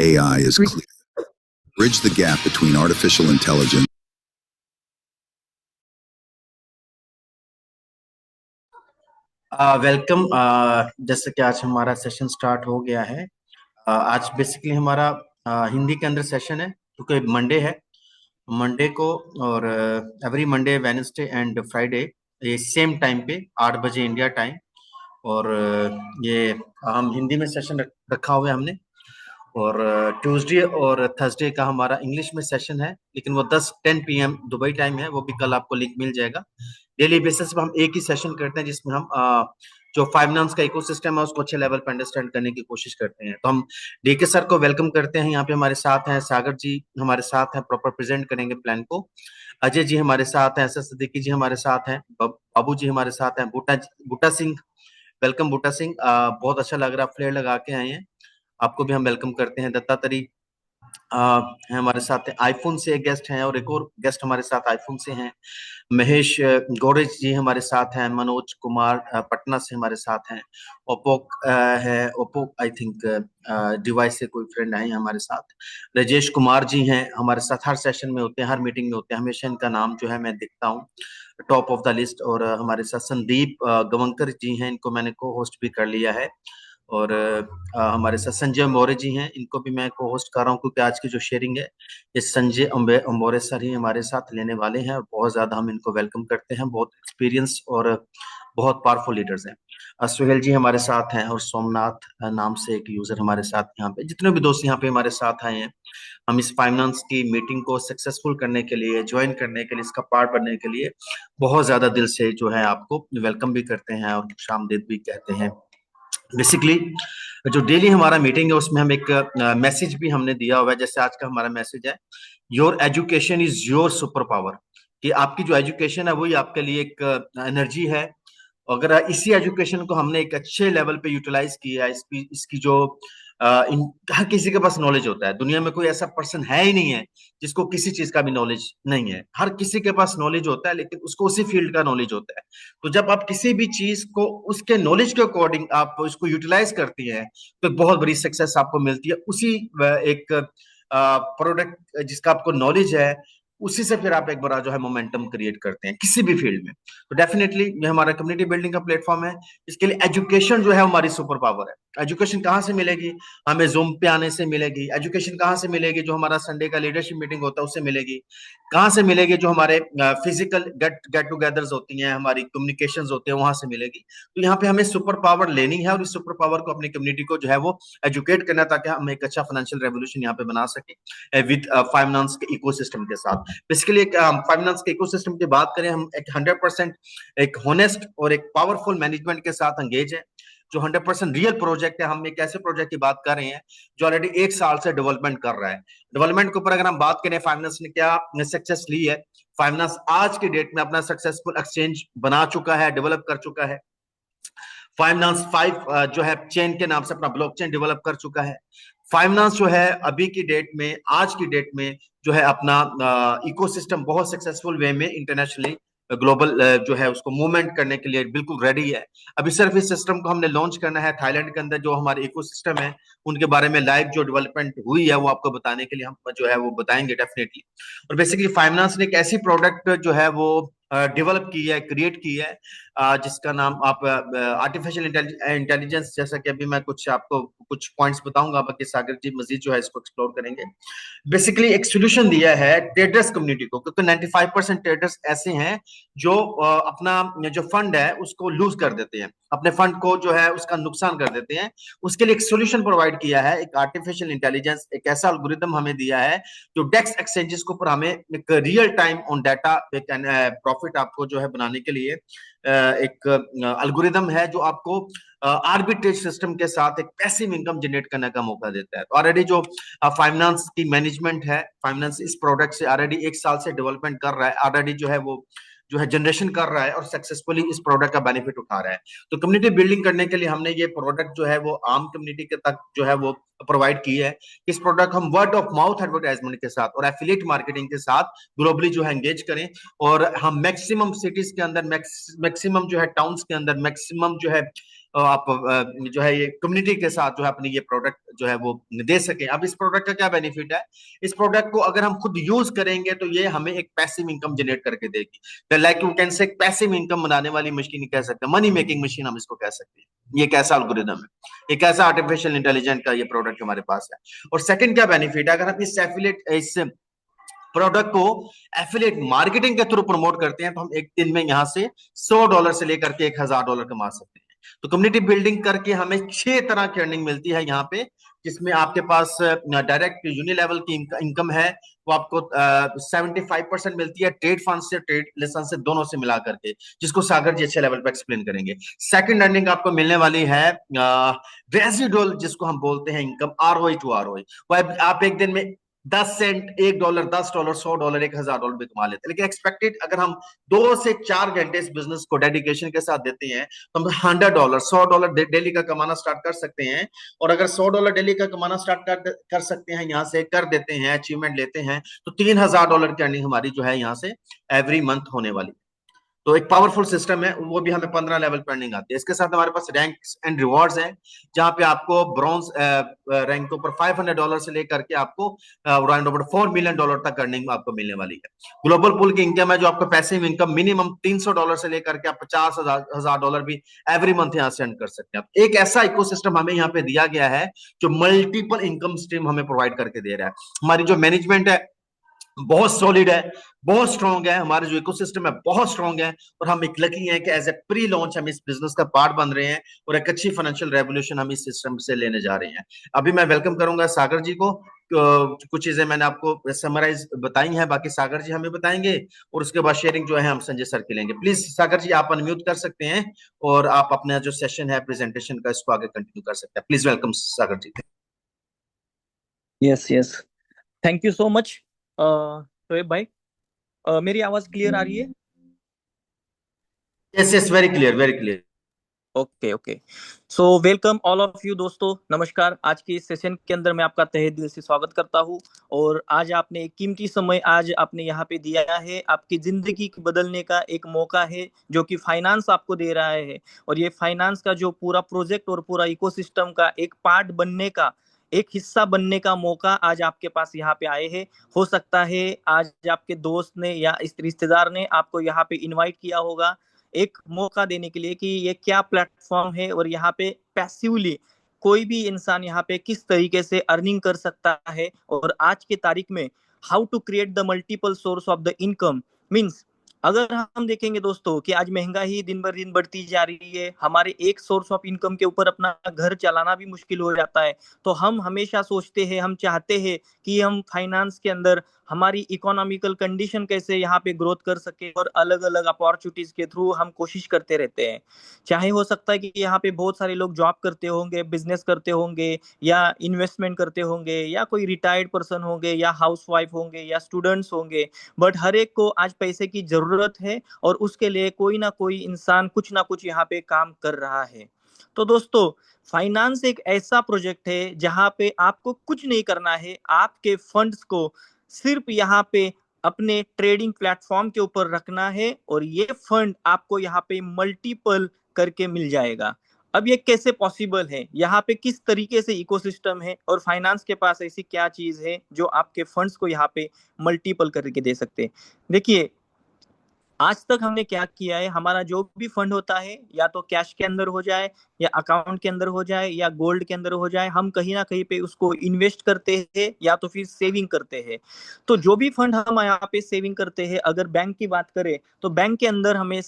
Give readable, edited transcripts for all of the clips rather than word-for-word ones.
AI is clear. Bridge the gap between artificial intelligence. Welcome. जैसे कि आज हमारा सेशन स्टार्ट हो गया है। आज बेसिकली हमारा हिंदी के अंदर सेशन है, क्योंकि मंडे है। मंडे को और every Monday, Wednesday and Friday ये सेम टाइम पे 8 बजे इंडिया टाइम, और ये हम हिंदी में सेशन रखा हुआ है हमने। और ट्यूसडे और थर्सडे का हमारा इंग्लिश में सेशन है, लेकिन वो 10 PM दुबई टाइम है। वो भी कल आपको लिंक मिल जाएगा। डेली बेसिस पे हम एक ही सेशन करते हैं, जिसमें हम जो फाइनेंस का इकोसिस्टम है उसको अच्छे लेवल पे अंडरस्टैंड करने की कोशिश करते हैं। तो हम डीके सर को वेलकम करते हैं। यहाँ पे हमारे साथ हैं सागर जी, हमारे साथ हैं, प्रॉपर प्रेजेंट करेंगे प्लान को। अजय जी हमारे साथ हैं, एस सिद्दीकी जी हमारे साथ हैं, बाबू जी हमारे साथ हैं, बूटा सिंह। वेलकम बूटा सिंह। बहुत अच्छा लग रहा है, फ्लेयर लगा के आए हैं। आपको भी हम वेलकम करते हैं। दत्तात्री है हमारे साथ है, आईफोन से एक गेस्ट हैं, और एक और गेस्ट हमारे साथ आईफोन से हैं। महेश गौरेज जी हमारे साथ हैं। मनोज कुमार पटना से हमारे साथ हैं। ओप्पो है, ओप्पो आई थिंक डिवाइस से कोई फ्रेंड है हमारे साथ। राजेश कुमार जी हैं हमारे साथ, हर सेशन में होते हैं, हर मीटिंग में होते हैं, हमेशा इनका नाम जो है मैं देखता हूँ टॉप ऑफ द लिस्ट। और हमारे साथ संदीप गवंकर जी हैं, इनको मैंने को होस्ट भी कर लिया है। और हमारे साथ संजय अम्बोरे जी हैं, इनको भी मैं को होस्ट कर रहा हूँ, क्योंकि आज की जो शेयरिंग है ये संजय अम्बोरे सर ही हमारे साथ लेने वाले हैं। और बहुत ज्यादा हम इनको वेलकम करते हैं, बहुत एक्सपीरियंस और बहुत पावरफुल लीडर्स हैं। सुहेल जी हमारे साथ हैं, और सोमनाथ नाम से एक यूजर हमारे साथ यहाँ पे। जितने भी दोस्त यहाँ पे हमारे साथ आए हैं, हम इस फाइनेंस की मीटिंग को सक्सेसफुल करने के लिए, ज्वाइन करने के लिए, इसका पार्ट बनने के लिए बहुत ज्यादा दिल से जो है आपको वेलकम भी करते हैं और खुशामदीद भी कहते हैं। बेसिकली जो डेली हमारा मीटिंग है उसमें हम एक मैसेज भी हमने दिया हुआ है। जैसे आज का हमारा मैसेज है, your education is your super power. कि आपकी जो एजुकेशन है वही आपके लिए एक एनर्जी है। अगर इसी एजुकेशन को हमने एक अच्छे लेवल पे यूटिलाइज किया है, इसकी जो हर किसी के पास नॉलेज होता है। दुनिया में कोई ऐसा पर्सन है ही नहीं है जिसको किसी चीज का भी नॉलेज नहीं है। हर किसी के पास नॉलेज होता है, लेकिन उसको उसी फील्ड का नॉलेज होता है। तो जब आप किसी भी चीज को उसके नॉलेज के अकॉर्डिंग आप उसको यूटिलाइज करती है, तो एक बहुत बड़ी सक्सेस आपको मिलती है। उसी एक प्रोडक्ट जिसका आपको नॉलेज है, उसी से फिर आप एक बड़ा जो है मोमेंटम क्रिएट करते हैं किसी भी फील्ड में। तो डेफिनेटली ये हमारा कम्युनिटी बिल्डिंग का प्लेटफॉर्म है। इसके लिए एजुकेशन जो है हमारी सुपर पावर है। एजुकेशन कहाँ से मिलेगी? हमें जूम पे आने से मिलेगी। एजुकेशन कहाँ से मिलेगी? जो हमारा संडे का लीडरशिप मीटिंग होता है उससे मिलेगी। कहाँ से मिलेगी? जो हमारे फिजिकल गेट टुगेदर्स होती हैं, हमारी कम्युनिकेशंस होते हैं, वहां से मिलेगी। तो यहाँ पे हमें सुपर पावर लेनी है, और इस सुपर पावर को अपनी कम्युनिटी को जो है वो एजुकेट करना है, ताकि हम एक अच्छा फाइनेंशियल रेवोल्यूशन यहाँ पे बना सके विद फाइनेंस के इकोसिस्टम के साथ। बेसिकली एक फाइनेंस के इकोसिस्टम की बात करें, हम एक 100% एक होनेस्ट और एक पावरफुल मैनेजमेंट के साथ एंगेज है। जो 100% रियल प्रोजेक्ट है। हम एक ऐसे प्रोजेक्ट की बात कर रहे हैं जो ऑलरेडी 1 साल से डेवलपमेंट कर रहा है। डेवलपमेंट के ऊपर अगर हम बात करें, फाइनेंस ने क्या सक्सेस ली है। फाइनेंस आज के डेट में अपना सक्सेसफुल एक्सचेंज बना चुका है, डेवलप कर चुका है। फाइनेंस 5 जो है चेन के नाम से अपना ब्लॉकचेन डेवलप कर चुका है। फाइनेंस जो है अभी की डेट में, आज की डेट में जो है अपना इकोसिस्टम बहुत सक्सेसफुल वे में इंटरनेशनली ग्लोबल जो है उसको मूवमेंट करने के लिए बिल्कुल रेडी है। अभी सिर्फ इस सिस्टम को हमने लॉन्च करना है। थाईलैंड के अंदर जो हमारे इकोसिस्टम है उनके बारे में लाइव जो डेवलपमेंट हुई है वो आपको बताने के लिए हम जो है वो बताएंगे डेफिनेटली। और बेसिकली फाइनेंस ने एक ऐसी प्रोडक्ट जो है वो डेवलप की है, क्रिएट की है, जिसका नाम आप आर्टिफिशियल इंटेलिजेंस। जैसा कि अभी मैं कुछ आपको कुछ पॉइंट्स बताऊंगा, बाकी सागर जी मजीद जो है इसको एक्सप्लोर करेंगे। बेसिकली एक सोल्यूशन दिया है ट्रेडर्स कम्युनिटी को, क्योंकि 95% ट्रेडर्स ऐसे हैं जो अपना जो फंड है उसको लूज कर देते हैं, अपने फंड को जो है उसका नुकसान कर देते हैं। उसके लिए एक सोल्यूशन प्रोवाइड किया है, एक आर्टिफिशियल इंटेलिजेंस, एक ऐसा एल्गोरिदम हमें दिया है जो डेक्स एक्सचेंजेस के ऊपर हमें एक रियल टाइम ऑन डाटा एक प्रॉफिट आपको जो है बनाने के लिए एक एल्गोरिदम है जो आपको आर्बिट्रेज सिस्टम के साथ एक पैसिव इनकम जनरेट करने का मौका देता है। तो ऑलरेडी जो फाइनेंस की मैनेजमेंट है, फाइनेंस इस प्रोडक्ट से ऑलरेडी 1 साल से डेवलपमेंट कर रहा है, ऑलरेडी जो है वो जो है जनरेशन कर रहा है और सक्सेसफुली इस प्रोडक्ट का बेनिफिट उठा रहा है। तो कम्युनिटी बिल्डिंग करने के लिए हमने ये प्रोडक्ट जो है वो आम कम्युनिटी के तक जो है वो प्रोवाइड की है। इस प्रोडक्ट हम वर्ड ऑफ माउथ एडवर्टाइजमेंट के साथ और एफिलिएट मार्केटिंग के साथ ग्लोबली जो है एंगेज करें, और हम मैक्सिमम सिटीज के अंदर, मैक्सिमम जो है टाउन्स के अंदर, मैक्सिमम जो है आप जो है ये कम्युनिटी के साथ जो है अपनी ये प्रोडक्ट जो है वो दे सके। अब इस प्रोडक्ट का क्या बेनिफिट है, इस प्रोडक्ट को अगर हम खुद यूज करेंगे तो ये हमें एक पैसिव इनकम जनरेट करके देगी। Like you can say passive income बनाने वाली मशीन कह सकते हैं, मनी मेकिंग मशीन हम इसको कह सकते हैं। ये कैसा एल्गोरिदम है, एक ऐसा आर्टिफिशियल इंटेलिजेंट का ये प्रोडक्ट हमारे पास है। और सेकंड क्या बेनिफिट है, अगर हम इस प्रोडक्ट को एफिलिएट मार्केटिंग के थ्रू प्रमोट करते हैं तो हम एक दिन में यहां से $100 से लेकर के $1000 कमा सकते हैं। तो कम्युनिटी बिल्डिंग करके हमें 6 तरह की अर्निंग मिलती है यहाँ पे, जिसमें आपके पास डायरेक्ट यूनिलेवल की इनकम है, वो आपको 75% मिलती है ट्रेड फंड से, ट्रेड लेसन से, दोनों से मिला करके, जिसको सागर जी अच्छे लेवल पे एक्सप्लेन करेंगे। सेकंड अर्निंग आपको मिलने वाली है रेजिडुअल, जिसको हम बोलते हैं इनकम, आरओई टू आरओई। आप एक दिन में 10 सेंट, $1, $10, $100, $1000 भी कमा लेते हैं। लेकिन एक्सपेक्टेड अगर हम 2 से 4 घंटे इस बिजनेस को डेडिकेशन के साथ देते हैं तो हम $100, $100 डेली का कमाना स्टार्ट कर सकते हैं। और अगर $100 डेली का कमाना स्टार्ट कर सकते हैं, यहाँ से कर देते हैं, अचीवमेंट लेते हैं, तो $3000 की अर्निंग हमारी जो है यहाँ से एवरी मंथ होने वाली। तो एक पावरफुल सिस्टम है, वो भी हमें 15 लेवल पर अर्निंग आती है। इसके साथ हमारे पास रैंक्स एंड रिवॉर्ड्स हैं, जहां पे आपको ब्रॉन्ज रैंक के ऊपर $500 से लेकर के आपको अराउंड अबाउट $4 million तक अर्निंग आपको मिलने वाली है। ग्लोबल पूल की इनकम है, जो आपको पैसिव इनकम मिनिमम $300 से लेकर के आप $50,000 भी एवरी मंथ यहाँ से अर्न कर सकते हैं। एक ऐसा इकोसिस्टम हमें यहाँ पे दिया गया है जो मल्टीपल इनकम स्ट्रीम हमें प्रोवाइड करके दे रहा है। हमारी जो मैनेजमेंट है बहुत सॉलिड है, बहुत स्ट्रांग है, हमारे जो इकोसिस्टम है बहुत स्ट्रांग है, और हम एक लकी हैं कि एज ए प्री लॉन्च हम इस बिजनेस का पार्ट बन रहे हैं और एक अच्छी फाइनेंशियल रेवोल्यूशन हम इस सिस्टम से लेने जा रहे हैं। अभी मैं वेलकम करूंगा सागर जी को। कुछ चीजें मैंने आपको समराइज बताई हैं, बाकी सागर जी हमें बताएंगे, और उसके बाद शेयरिंग जो है हम संजय सर के लेंगे। प्लीज सागर जी आप अनम्यूट कर सकते हैं और आप अपना जो सेशन है प्रेजेंटेशन का इसको आगे कंटिन्यू कर सकते हैं। Please welcome Sagar ji. Yes yes, thank you so much Shoaib भाई। मेरी आवाज क्लियर आ रही है? Yes yes, very clear, very clear. Okay okay, so welcome all of you दोस्तों, नमस्कार। आज के इस सेशन के अंदर मैं आपका तहे दिल से स्वागत करता हूं। और आज आपने एक कीमती समय आज आपने यहाँ पे दिया है, आपकी जिंदगी बदलने का एक मौका है जो कि फाइनेंस आपको दे रहा है। और ये फाइनेंस का जो पूरा प्रोजेक्ट और पूरा इकोसिस्टम का एक पार्ट बनने का, एक हिस्सा बनने का मौका आज आपके पास यहाँ पे आए हैं। हो सकता है आज आपके दोस्त ने या इस रिश्तेदार ने आपको यहाँ पे इनवाइट किया होगा एक मौका देने के लिए कि ये क्या प्लेटफॉर्म है और यहाँ पे पैसिवली कोई भी इंसान यहाँ पे किस तरीके से अर्निंग कर सकता है। और आज की तारीख में how to create the multiple source of the income means, अगर हम देखेंगे दोस्तों कि आज महंगाई दिन बर दिन बढ़ती जा रही है, हमारे एक सोर्स ऑफ इनकम के ऊपर अपना घर चलाना भी मुश्किल हो जाता है। तो हम हमेशा सोचते हैं, हम चाहते हैं कि हम फाइनेंस के अंदर हमारी इकोनॉमिकल कंडीशन कैसे यहाँ पे ग्रोथ कर सके, और अलग अलग अपॉर्चुनिटीज के थ्रू हम कोशिश करते रहते हैं। चाहे हो सकता है कि यहाँ पे बहुत सारे लोग जॉब करते होंगे, बिजनेस करते होंगे, या इन्वेस्टमेंट करते होंगे, या कोई रिटायर्ड पर्सन होंगे, या हाउसवाइफ होंगे, या स्टूडेंट्स होंगे। बट हर एक को आज पैसे की जरूरत है और उसके लिए कोई ना कोई इंसान कुछ ना कुछ यहाँ पे काम कर रहा है। तो दोस्तों, फाइनेंस एक ऐसा प्रोजेक्ट है जहां पे आपको कुछ नहीं करना है, आपके फंड्स को सिर्फ यहाँ पे अपने ट्रेडिंग प्लेटफॉर्म के ऊपर रखना है और ये फंड आपको यहाँ पे मल्टीपल करके मिल जाएगा। अब ये कैसे पॉसिबल है, यहाँ पे किस तरीके से इकोसिस्टम है, और फाइनेंस के पास ऐसी क्या चीज है जो आपके फंड्स को यहाँ पे मल्टीपल करके दे सकते हैं। देखिए, आज तक हमने क्या किया है, हमारा जो भी फंड होता है या तो कैश के अंदर हो जाए, या अकाउंट के अंदर हो जाए, या गोल्ड के अंदर हो जाए, हम कहीं ना कहीं पे उसको इन्वेस्ट करते हैं या तो फिर सेविंग करते हैं। तो जो भी फंड हम यहाँ पे सेविंग करते हैं, अगर बैंक की बात करें तो बैंक के अंदर हमें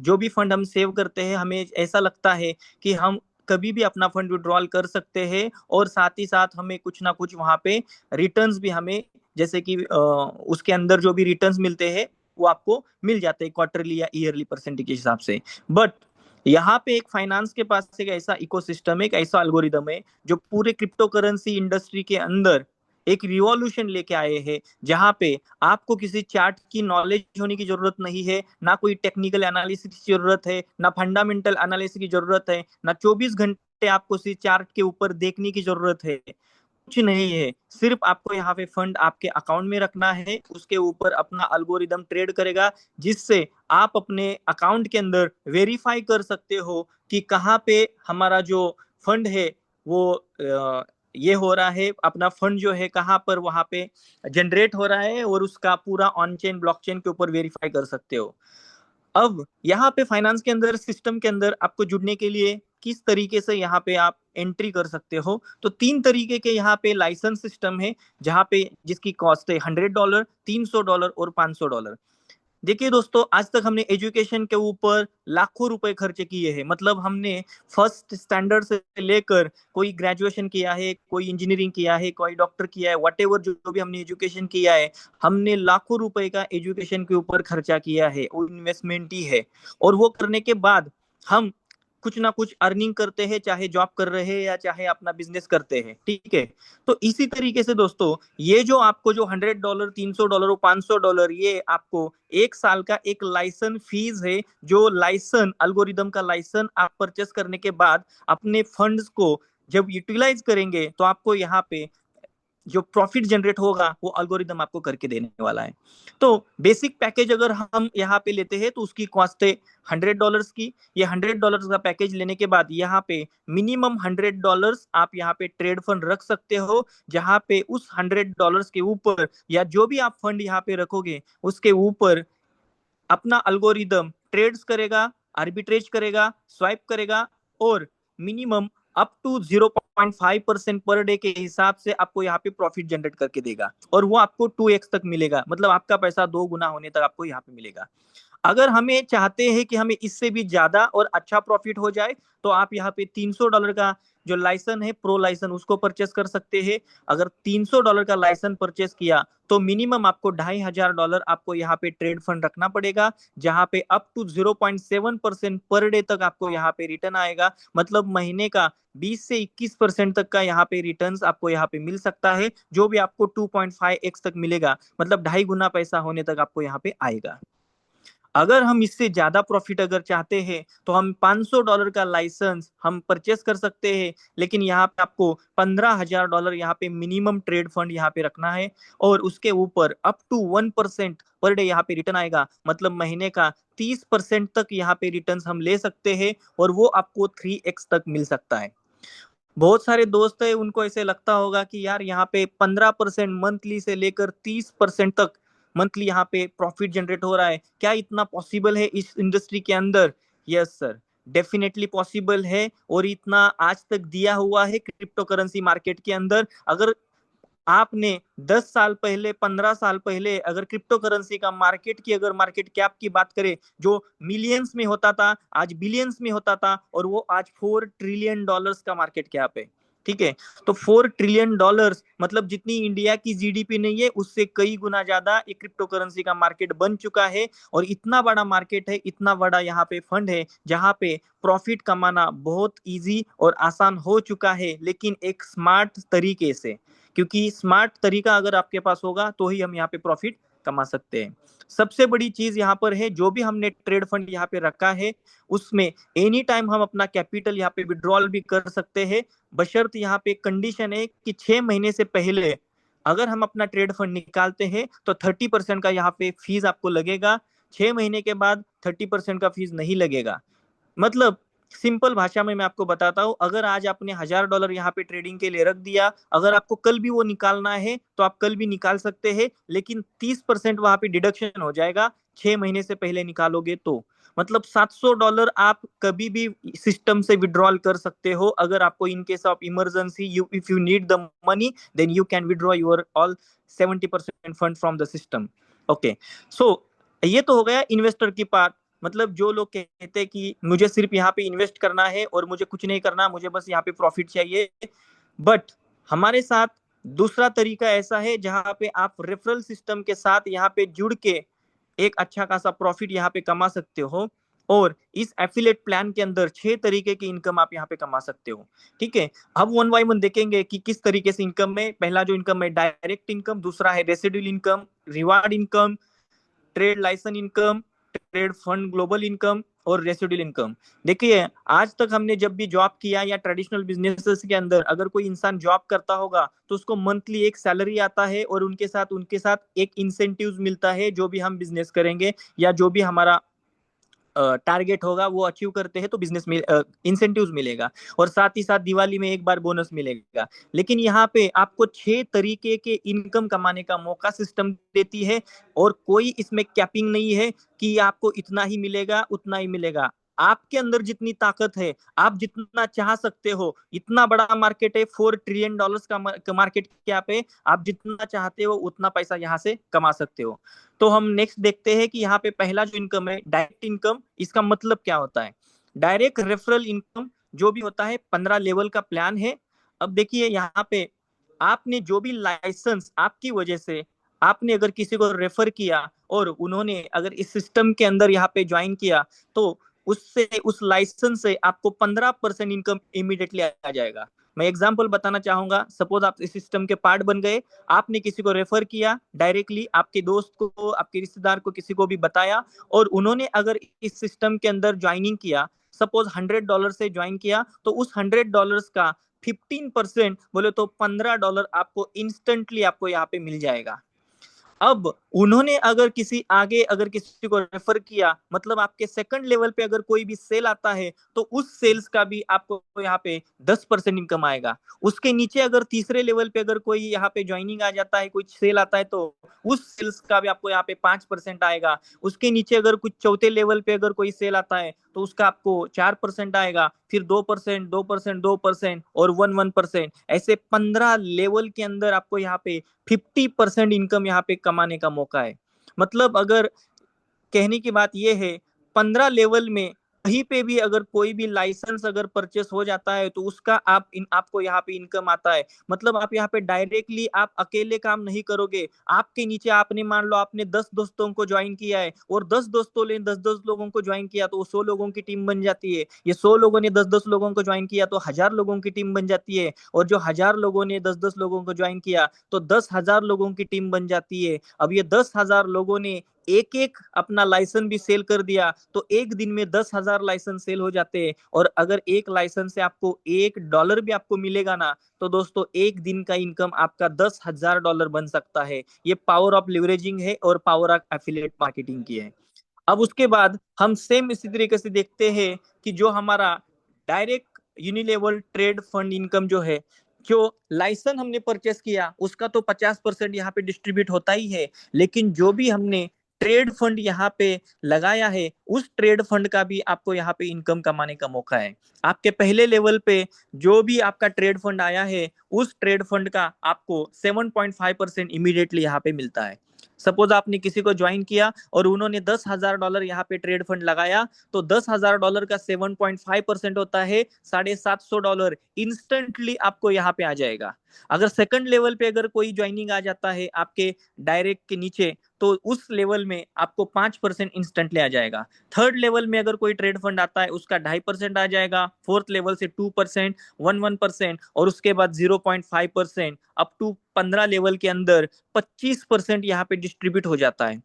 जो भी फंड हम सेव करते हैं, हमें ऐसा लगता है कि हम कभी भी अपना फंड विड्रॉल कर सकते हैं, और साथ ही साथ हमें कुछ ना कुछ वहां पे रिटर्न्स भी हमें, जैसे कि उसके अंदर जो भी रिटर्न्स मिलते हैं वो आपको मिल जाते हैं क्वार्टरली या ईयरली परसेंटेज के हिसाब से। बट यहाँ पे एक फाइनेंस के पास एक ऐसा इकोसिस्टम है, एक ऐसा एल्गोरिदम है जो पूरे क्रिप्टो करेंसी इंडस्ट्री के अंदर एक रिवॉल्यूशन लेके आए हैं, जहां पे आपको किसी चार्ट की नॉलेज होने की जरूरत नहीं है, ना कोई टेक्निकल एनालिसिस की जरूरत है, ना फंडामेंटल एनालिसिस की जरूरत है, ना 24 घंटे आपको किसी चार्ट के ऊपर देखने की जरूरत है। कुछ नहीं है, सिर्फ आपको यहाँ पे फंड आपके अकाउंट में रखना है, उसके ऊपर अपना अल्गोरिदम ट्रेड करेगा, जिससे आप अपने अकाउंट के अंदर वेरीफाई कर सकते हो कि कहाँ पे हमारा जो फंड है वो ये हो रहा है, अपना फंड जो है कहाँ पर वहां पे जनरेट हो रहा है, और उसका पूरा ऑन चेन ब्लॉकचेन के ऊपर वेरीफाई कर सकते हो। अब यहाँ पे फाइनेंस के अंदर, सिस्टम के अंदर आपको जुड़ने के लिए किस तरीके से यहाँ पे आप एंट्री कर सकते हो, तो 3 तरीके के यहाँ पे लाइसेंस सिस्टम है, जहाँ पे जिसकी कॉस्ट है $100, $300 और $500। देखिए दोस्तों, आज तक हमने एजुकेशन के ऊपर लाखों रुपए खर्च किए हैं, मतलब हमने फर्स्ट स्टैंडर्ड से लेकर कोई ग्रेजुएशन किया है, कोई इंजीनियरिंग किया है, कोई डॉक्टर किया है, वट एवर जो भी हमने एजुकेशन किया है, हमने लाखों रुपए का एजुकेशन के ऊपर खर्चा किया है, वो इन्वेस्टमेंट ही है। और वो करने के बाद हम कुछ ना कुछ अर्निंग करते हैं, चाहे जॉब कर रहे हैं या चाहे अपना बिजनेस करते हैं, ठीक है। तो इसी तरीके से दोस्तों, ये जो आपको जो $100, $300 और $500, ये आपको 1 साल का एक लाइसेंस फीस है, जो लाइसेंस अल्गोरिदम का लाइसेंस आप परचेस करने के बाद अपने फंड्स को जब यूटिलाइज करेंगे, तो आपको यहाँ पे जो प्रॉफिट जनरेट होगा वो अल्गोरिदम आपको करके देने वाला है। तो बेसिक पैकेज अगर हम यहाँ पे लेते हैं, तो उसकी कॉस्ट है $100 की। ये $100 का पैकेज लेने के बाद यहाँ पे मिनिमम $100 आप यहाँ पे ट्रेड फंड रख सकते हो, जहाँ पे उस $100 के ऊपर या जो भी आप फंड यहाँ पे रखोगे उसके ऊपर अपना अल्गोरिदम ट्रेड्स करेगा, आर्बिट्रेज करेगा, स्वाइप करेगा, और minimum up to 0.5% per day के हिसाब से आपको यहाँ पे प्रॉफिट जनरेट करके देगा, और वो आपको 2x तक मिलेगा, मतलब आपका पैसा 2 गुना होने तक आपको यहाँ पे मिलेगा। अगर हमें चाहते हैं कि हमें इससे भी ज्यादा और अच्छा प्रॉफिट हो जाए, तो आप यहाँ पे $300 का जो लाइसेंस है, प्रो लाइसेंस, उसको परचेस कर सकते हैं। अगर $300 का लाइसेंस परचेस किया, तो मिनिमम आपको $2,500 आपको यहाँ पे ट्रेड फंड रखना पड़ेगा, जहाँ पे अप टू 0.7% पर डे तक आपको यहाँ पे रिटर्न आएगा, मतलब महीने का 20 से 21% तक का यहाँ पे रिटर्न्स आपको यहाँ पे मिल सकता है, जो भी आपको 2.5x तक मिलेगा, मतलब 2.5 गुना पैसा होने तक आपको यहाँ पे आएगा। अगर हम इससे ज्यादा प्रॉफिट अगर चाहते हैं, तो हम $500 का लाइसेंस हम परचेस कर सकते हैं, लेकिन यहाँ पे आपको $15,000 यहाँ पे मिनिमम ट्रेड फंड यहाँ पे रखना है, और उसके ऊपर अप टू 1% पर डे यहाँ पे रिटर्न आएगा, मतलब महीने का 30% तक यहाँ पे रिटर्न हम ले सकते हैं, और वो आपको 3x तक मिल सकता है। बहुत सारे दोस्त है, उनको ऐसे लगता होगा कि यार यहाँ पे 15% मंथली से लेकर 30% तक मंथली यहाँ पे प्रॉफिट जनरेट हो रहा है, क्या इतना पॉसिबल है इस इंडस्ट्री के अंदर? यस सर, डेफिनेटली पॉसिबल है, और इतना आज तक दिया हुआ है क्रिप्टो करेंसी मार्केट के अंदर। अगर आपने 10 साल पहले, 15 साल पहले अगर क्रिप्टो करेंसी का मार्केट की, अगर मार्केट कैप की बात करें, जो मिलियंस में होता था, आज बिलियंस में होता था, और वो आज $4 ट्रिलियन का मार्केट कैप है, ठीक है। तो $4 ट्रिलियन, मतलब जितनी इंडिया की जीडीपी नहीं है, उससे कई गुना ज्यादा एक क्रिप्टो करेंसी का मार्केट बन चुका है। और इतना बड़ा मार्केट है, इतना बड़ा यहाँ पे फंड है, जहाँ पे प्रॉफिट कमाना बहुत इजी और आसान हो चुका है, लेकिन एक स्मार्ट तरीके से, क्योंकि स्मार्ट तरीका अगर आपके पास होगा, तो ही हम यहाँ पे प्रॉफिट कमा सकते हैं। सबसे बड़ी चीज यहाँ पर है, जो भी हमने ट्रेड फंड यहाँ पे रखा है, उसमें एनी टाइम हम अपना कैपिटल यहाँ पे विड्रॉल भी कर सकते हैं, बशर्त यहाँ पे कंडीशन है कि 6 महीने से पहले अगर हम अपना ट्रेड फंड निकालते हैं, तो 30% का यहाँ पे फीस आपको लगेगा। 6 महीने के बाद 30% का फीस नहीं लगेगा। मतलब सिंपल भाषा में मैं आपको बताता हूँ, अगर आज आपने $1,000 यहाँ पे ट्रेडिंग के लिए रख दिया, अगर आपको कल भी वो निकालना है, तो आप कल भी निकाल सकते हैं, लेकिन 30% वहां पे डिडक्शन हो जाएगा 6 महीने से पहले निकालोगे तो। मतलब $700 आप कभी भी सिस्टम से विड्रॉल कर सकते हो, अगर आपको in case of emergency, you if you need the money, then you can withdraw your all 70% fund from the system. Okay, so ये तो हो गया इन्वेस्टर की पार्ट। मतलब जो लोग कहते हैं कि मुझे सिर्फ यहाँ पे इन्वेस्ट करना है और मुझे कुछ नहीं करना, मुझे बस यहाँ पे प्रॉफिट चाहिए, बट हमारे साथ दूसरा तरीका ऐसा है, जहाँ पे आप रेफरल सिस्टम के साथ यहाँ पे जुड़ के एक अच्छा खासा प्रॉफिट यहाँ पे कमा सकते हो। और इस एफिलेट प्लान के अंदर 6 तरीके की इनकम आप यहाँ पे कमा सकते हो, ठीक है। अब वन बाय वन देखेंगे कि किस तरीके से इनकम है। पहला जो इनकम है डायरेक्ट इनकम, दूसरा है residual income, reward income, trade licence income, trade fund global income, और रेसिडुअल इनकम। देखिए, आज तक हमने जब भी जॉब किया या ट्रेडिशनल बिजनेसेस के अंदर अगर कोई इंसान जॉब करता होगा तो उसको मंथली एक सैलरी आता है और उनके साथ एक इंसेंटिव्स मिलता है। जो भी हम बिजनेस करेंगे या जो भी हमारा टारगेट होगा वो अचीव करते हैं तो बिजनेस में इंसेंटिव्स मिलेगा, और साथ ही साथ दिवाली में एक बार बोनस मिलेगा। लेकिन यहाँ पे आपको 6 तरीके के इनकम कमाने का मौका सिस्टम देती है, और कोई इसमें कैपिंग नहीं है कि आपको इतना ही मिलेगा उतना ही मिलेगा। आपके अंदर जितनी ताकत है, आप जितना चाह सकते हो, इतना बड़ा मार्केट है, $4 ट्रिलियन का मार्केट क्या पे, आप जितना चाहते हो उतना पैसा यहाँ से कमा सकते हो। तो हम नेक्स्ट देखते हैं कि यहाँ पे पहला जो इनकम है डायरेक्ट इनकम, इसका मतलब क्या होता है। डायरेक्ट रेफरल इनकम जो भी होता है 15 लेवल का प्लान है। अब देखिए यहाँ पे आपने जो भी लाइसेंस आपकी वजह से आपने अगर किसी को रेफर किया और उन्होंने अगर इस सिस्टम के अंदर यहाँ पे ज्वाइन किया तो उससे उस लाइसेंस से आपको 15% इनकम इमीडिएटली आ जाएगा। मैं एग्जांपल बताना चाहूंगा, सपोज आप इस सिस्टम के पार्ट बन गए, आपने किसी को रेफर किया डायरेक्टली, आपके दोस्त को, आपके रिश्तेदार को, किसी को भी बताया, और उन्होंने अगर इस सिस्टम के अंदर ज्वाइनिंग किया, सपोज $100 से ज्वाइन किया, तो उस $100 का 15% बोले तो $15 आपको इंस्टेंटली आपको यहाँ पे मिल जाएगा। अब उन्होंने अगर किसी को रेफर किया, मतलब आपके सेकंड लेवल पे अगर कोई भी सेल आता है तो उस सेल्स का भी आपको यहाँ पे 10% इनकम आएगा। उसके नीचे अगर तीसरे लेवल पे अगर कोई यहाँ पे ज्वाइनिंग आ जाता है, कोई सेल आता है, तो उस सेल्स का भी आपको यहाँ पे 5% आएगा। उसके नीचे अगर कुछ चौथे लेवल पे अगर कोई सेल आता है तो उसका आपको 4% आएगा, फिर 2%, 2%, 2% और 1% ऐसे 15 लेवल के अंदर आपको यहाँ पे 50% इनकम यहाँ पे कमाने का मौका है। मतलब अगर कहने की बात यह है, 15 लेवल में कहीं पे भी अगर कोई भी लाइसेंस अगर परचेस हो जाता है तो उसका आपको यहाँ पे इनकम आता है। मतलब आप यहाँ पे डायरेक्टली आप अकेले काम नहीं करोगे, आपके नीचे आपने मान लो आपने 10 दोस्तों को ज्वाइन किया है, और 10 दोस्तों ने 10-10 लोगों को ज्वाइन किया तो 100 लोगों की टीम बन जाती है। ये 100 लोगों ने 10-10 लोगों को ज्वाइन किया तो 1000 लोगों की टीम बन जाती है, और जो 1000 लोगों ने 10-10 लोगों को ज्वाइन किया तो 10,000 लोगों की टीम बन जाती है। अब ये 10,000 लोगों ने एक एक अपना लाइसेंस भी सेल कर दिया तो एक दिन में 10,000 लाइसेंस सेल हो जाते हैं। और अगर एक लाइसेंस से आपको $1 भी आपको मिलेगा ना, तो दोस्तों एक दिन का इनकम आपका $10,000 बन सकता है। ये पावर ऑफ लिवरेजिंग है और पावर ऑफ एफिलिएट मार्केटिंग की है। अब उसके बाद हम सेम इसी तरीके से देखते हैं कि जो हमारा डायरेक्ट यूनिलेवल ट्रेड फंड इनकम जो है, जो लाइसेंस हमने परचेस किया उसका तो 50% यहाँ पे डिस्ट्रीब्यूट होता ही है, लेकिन जो भी हमने ट्रेड फंड यहाँ पे लगाया है उस ट्रेड फंड का भी आपको यहाँ पे इनकम कमाने का मौका है। आपके पहले लेवल पे जो भी आपका ट्रेड फंड आया है उस ट्रेड फंड का आपको 7.5% इमीडिएटली यहाँ पे मिलता है। सपोज आपने किसी को ज्वाइन किया और उन्होंने $10,000 यहाँ पे ट्रेड फंड लगाया, तो $10,000 का 7.5% होता है $750 इंस्टेंटली आपको यहाँ पे आ जाएगा। अगर सेकंड लेवल पे अगर कोई ज्वाइनिंग आ जाता है आपके डायरेक्ट के नीचे, तो उस लेवल में आपको 5% इंस्टेंटली आ जाएगा। थर्ड लेवल में अगर कोई ट्रेड फंड आता है उसका 2.5% आ जाएगा, फोर्थ लेवल से 2%, 1% और उसके बाद 0.5% अप टू 15 लेवल के अंदर 25% यहाँ पे डिस्ट्रीब्यूट हो जाता है।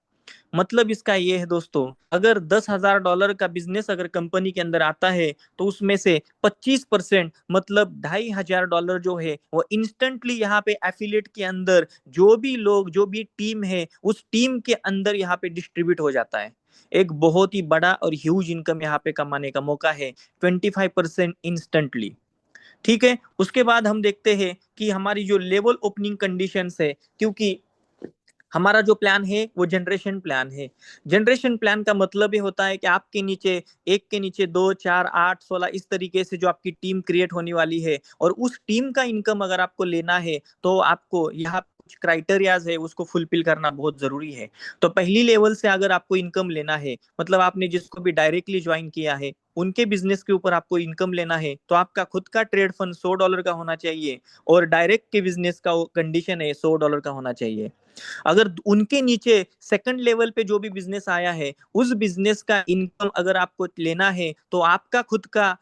मतलब इसका ये है दोस्तों, अगर $10,000 का बिजनेस अगर कंपनी के अंदर आता है तो उसमें से 25% मतलब $2,500 जो है वो इंस्टेंटली यहाँ पे एफिलिएट के अंदर जो भी लोग, जो भी टीम है उस टीम के अंदर यहाँ पे डिस्ट्रीब्यूट हो जाता है। एक बहुत ही बड़ा और ह्यूज इनकम यहाँ पे कमाने का मौका है, 25% इंस्टेंटली। ठीक है, उसके बाद हम देखते हैं कि हमारी जो लेवल ओपनिंग कंडीशंस है, क्योंकि हमारा जो प्लान है वो जनरेशन प्लान है। जनरेशन प्लान का मतलब ये होता है कि आपके नीचे एक के नीचे 2, 4, 8, 16 इस तरीके से जो आपकी टीम क्रिएट होने वाली है, और उस टीम का इनकम अगर आपको लेना है तो आपको यहाँ कुछ क्राइटेरियाज है उसको फुलफिल करना बहुत जरूरी है। तो पहली लेवल से अगर आपको इनकम लेना है, मतलब आपने जिसको भी डायरेक्टली ज्वाइन किया है उनके बिजनेस के ऊपर आपको इनकम लेना है, तो आपका खुद का ट्रेड फंड $100 का होना चाहिए, और डायरेक्ट के बिजनेस का कंडीशन है $100 का होना चाहिए। अगर उनके नीचे सेकंड लेवल पे जो भी बिजनेस आया है उस बिजनेस का इनकम अगर आपको लेना है तो आपका खुद का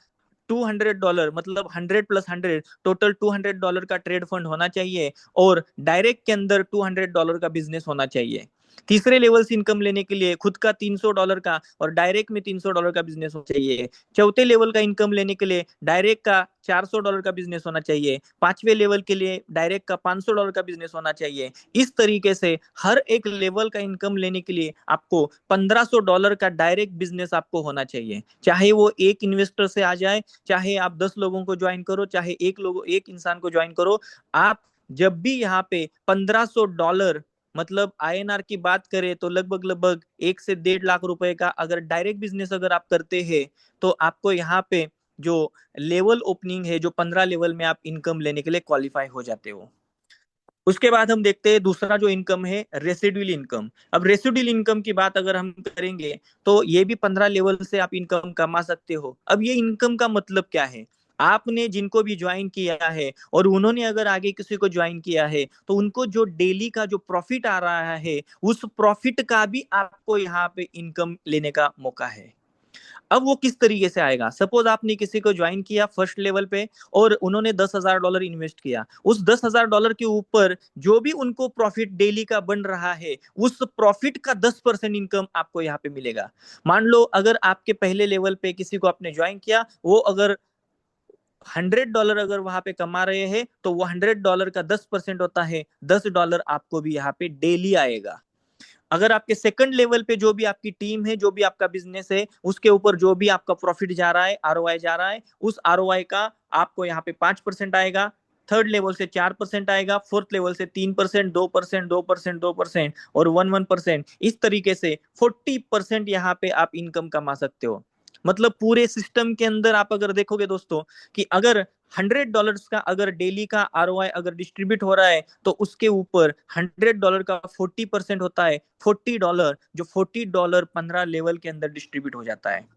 $200 मतलब 100+100 टोटल $200 का ट्रेड फंड होना चाहिए, और डायरेक्ट के अंदर $200 का बिजनेस होना चाहिए। तीसरे लेवल से इनकम लेने के लिए खुद का $300 का और डायरेक्ट में $300 का बिजनेस होना चाहिए। चौथे लेवल का इनकम लेने के लिए डायरेक्ट का $400 का बिजनेस होना चाहिए। पांचवें लेवल के लिए डायरेक्ट का $500 का बिजनेस होना चाहिए। इस तरीके से हर एक लेवल का इनकम लेने के लिए आपको $1500 का डायरेक्ट बिजनेस आपको होना चाहिए। चाहे वो एक इन्वेस्टर से आ जाए, चाहे आप 10 लोगों को ज्वाइन करो, चाहे एक इंसान को ज्वाइन करो, आप जब भी यहाँ पे $1500 मतलब INR की बात करें तो लगभग लगभग 1 से 1.5 लाख रुपए का अगर डायरेक्ट बिजनेस अगर आप करते हैं तो आपको यहाँ पे जो लेवल ओपनिंग है, जो 15 लेवल में आप इनकम लेने के लिए क्वालिफाई हो जाते हो। उसके बाद हम देखते हैं दूसरा जो इनकम है रेसिडुअल इनकम। अब रेसिडुअल इनकम की बात अगर हम करेंगे तो ये भी 15 लेवल से आप इनकम कमा सकते हो। अब ये इनकम का मतलब क्या है? आपने जिनको भी ज्वाइन किया है और उन्होंने अगर आगे किसी को ज्वाइन किया है तो उनको जो डेली का जो प्रॉफिट आ रहा है उस प्रॉफिट का भी आपको यहाँ पे इनकम लेने का मौका है। अब वो किस तरीके से आएगा? सपोज आपने किसी को ज्वाइन किया फर्स्ट लेवल पे और उन्होंने $10,000 इन्वेस्ट किया। उस $10,000 के ऊपर जो भी उनको प्रॉफिट डेली का बन रहा है उस प्रॉफिट का 10% इनकम आपको यहाँ पे मिलेगा। मान लो अगर आपके पहले लेवल पे किसी को आपने ज्वाइन किया, वो अगर $100 अगर वहां पे कमा रहे हैं तो वो $100 का 10% होता है, $10 आपको भी यहाँ पे डेली आएगा। अगर आपके सेकंड लेवल पे जो भी आपकी टीम है, जो भी आपका बिजनेस है, उसके ऊपर जो भी आपका प्रॉफिट जा रहा है, ROI जा रहा है, उस ROI का आपको यहाँ पे 5% आएगा। थर्ड लेवल से 4% आएगा, फोर्थ लेवल से 3%, 2%, 2%, 2% और 1% इस तरीके से 40% यहाँ पे आप इनकम कमा सकते हो। मतलब पूरे सिस्टम के अंदर आप अगर देखोगे दोस्तों कि अगर $100 का अगर डेली का ROI अगर डिस्ट्रीब्यूट हो रहा है तो उसके ऊपर $100 का 40% होता है, $40 जो $40 15 लेवल के अंदर डिस्ट्रीब्यूट हो जाता है।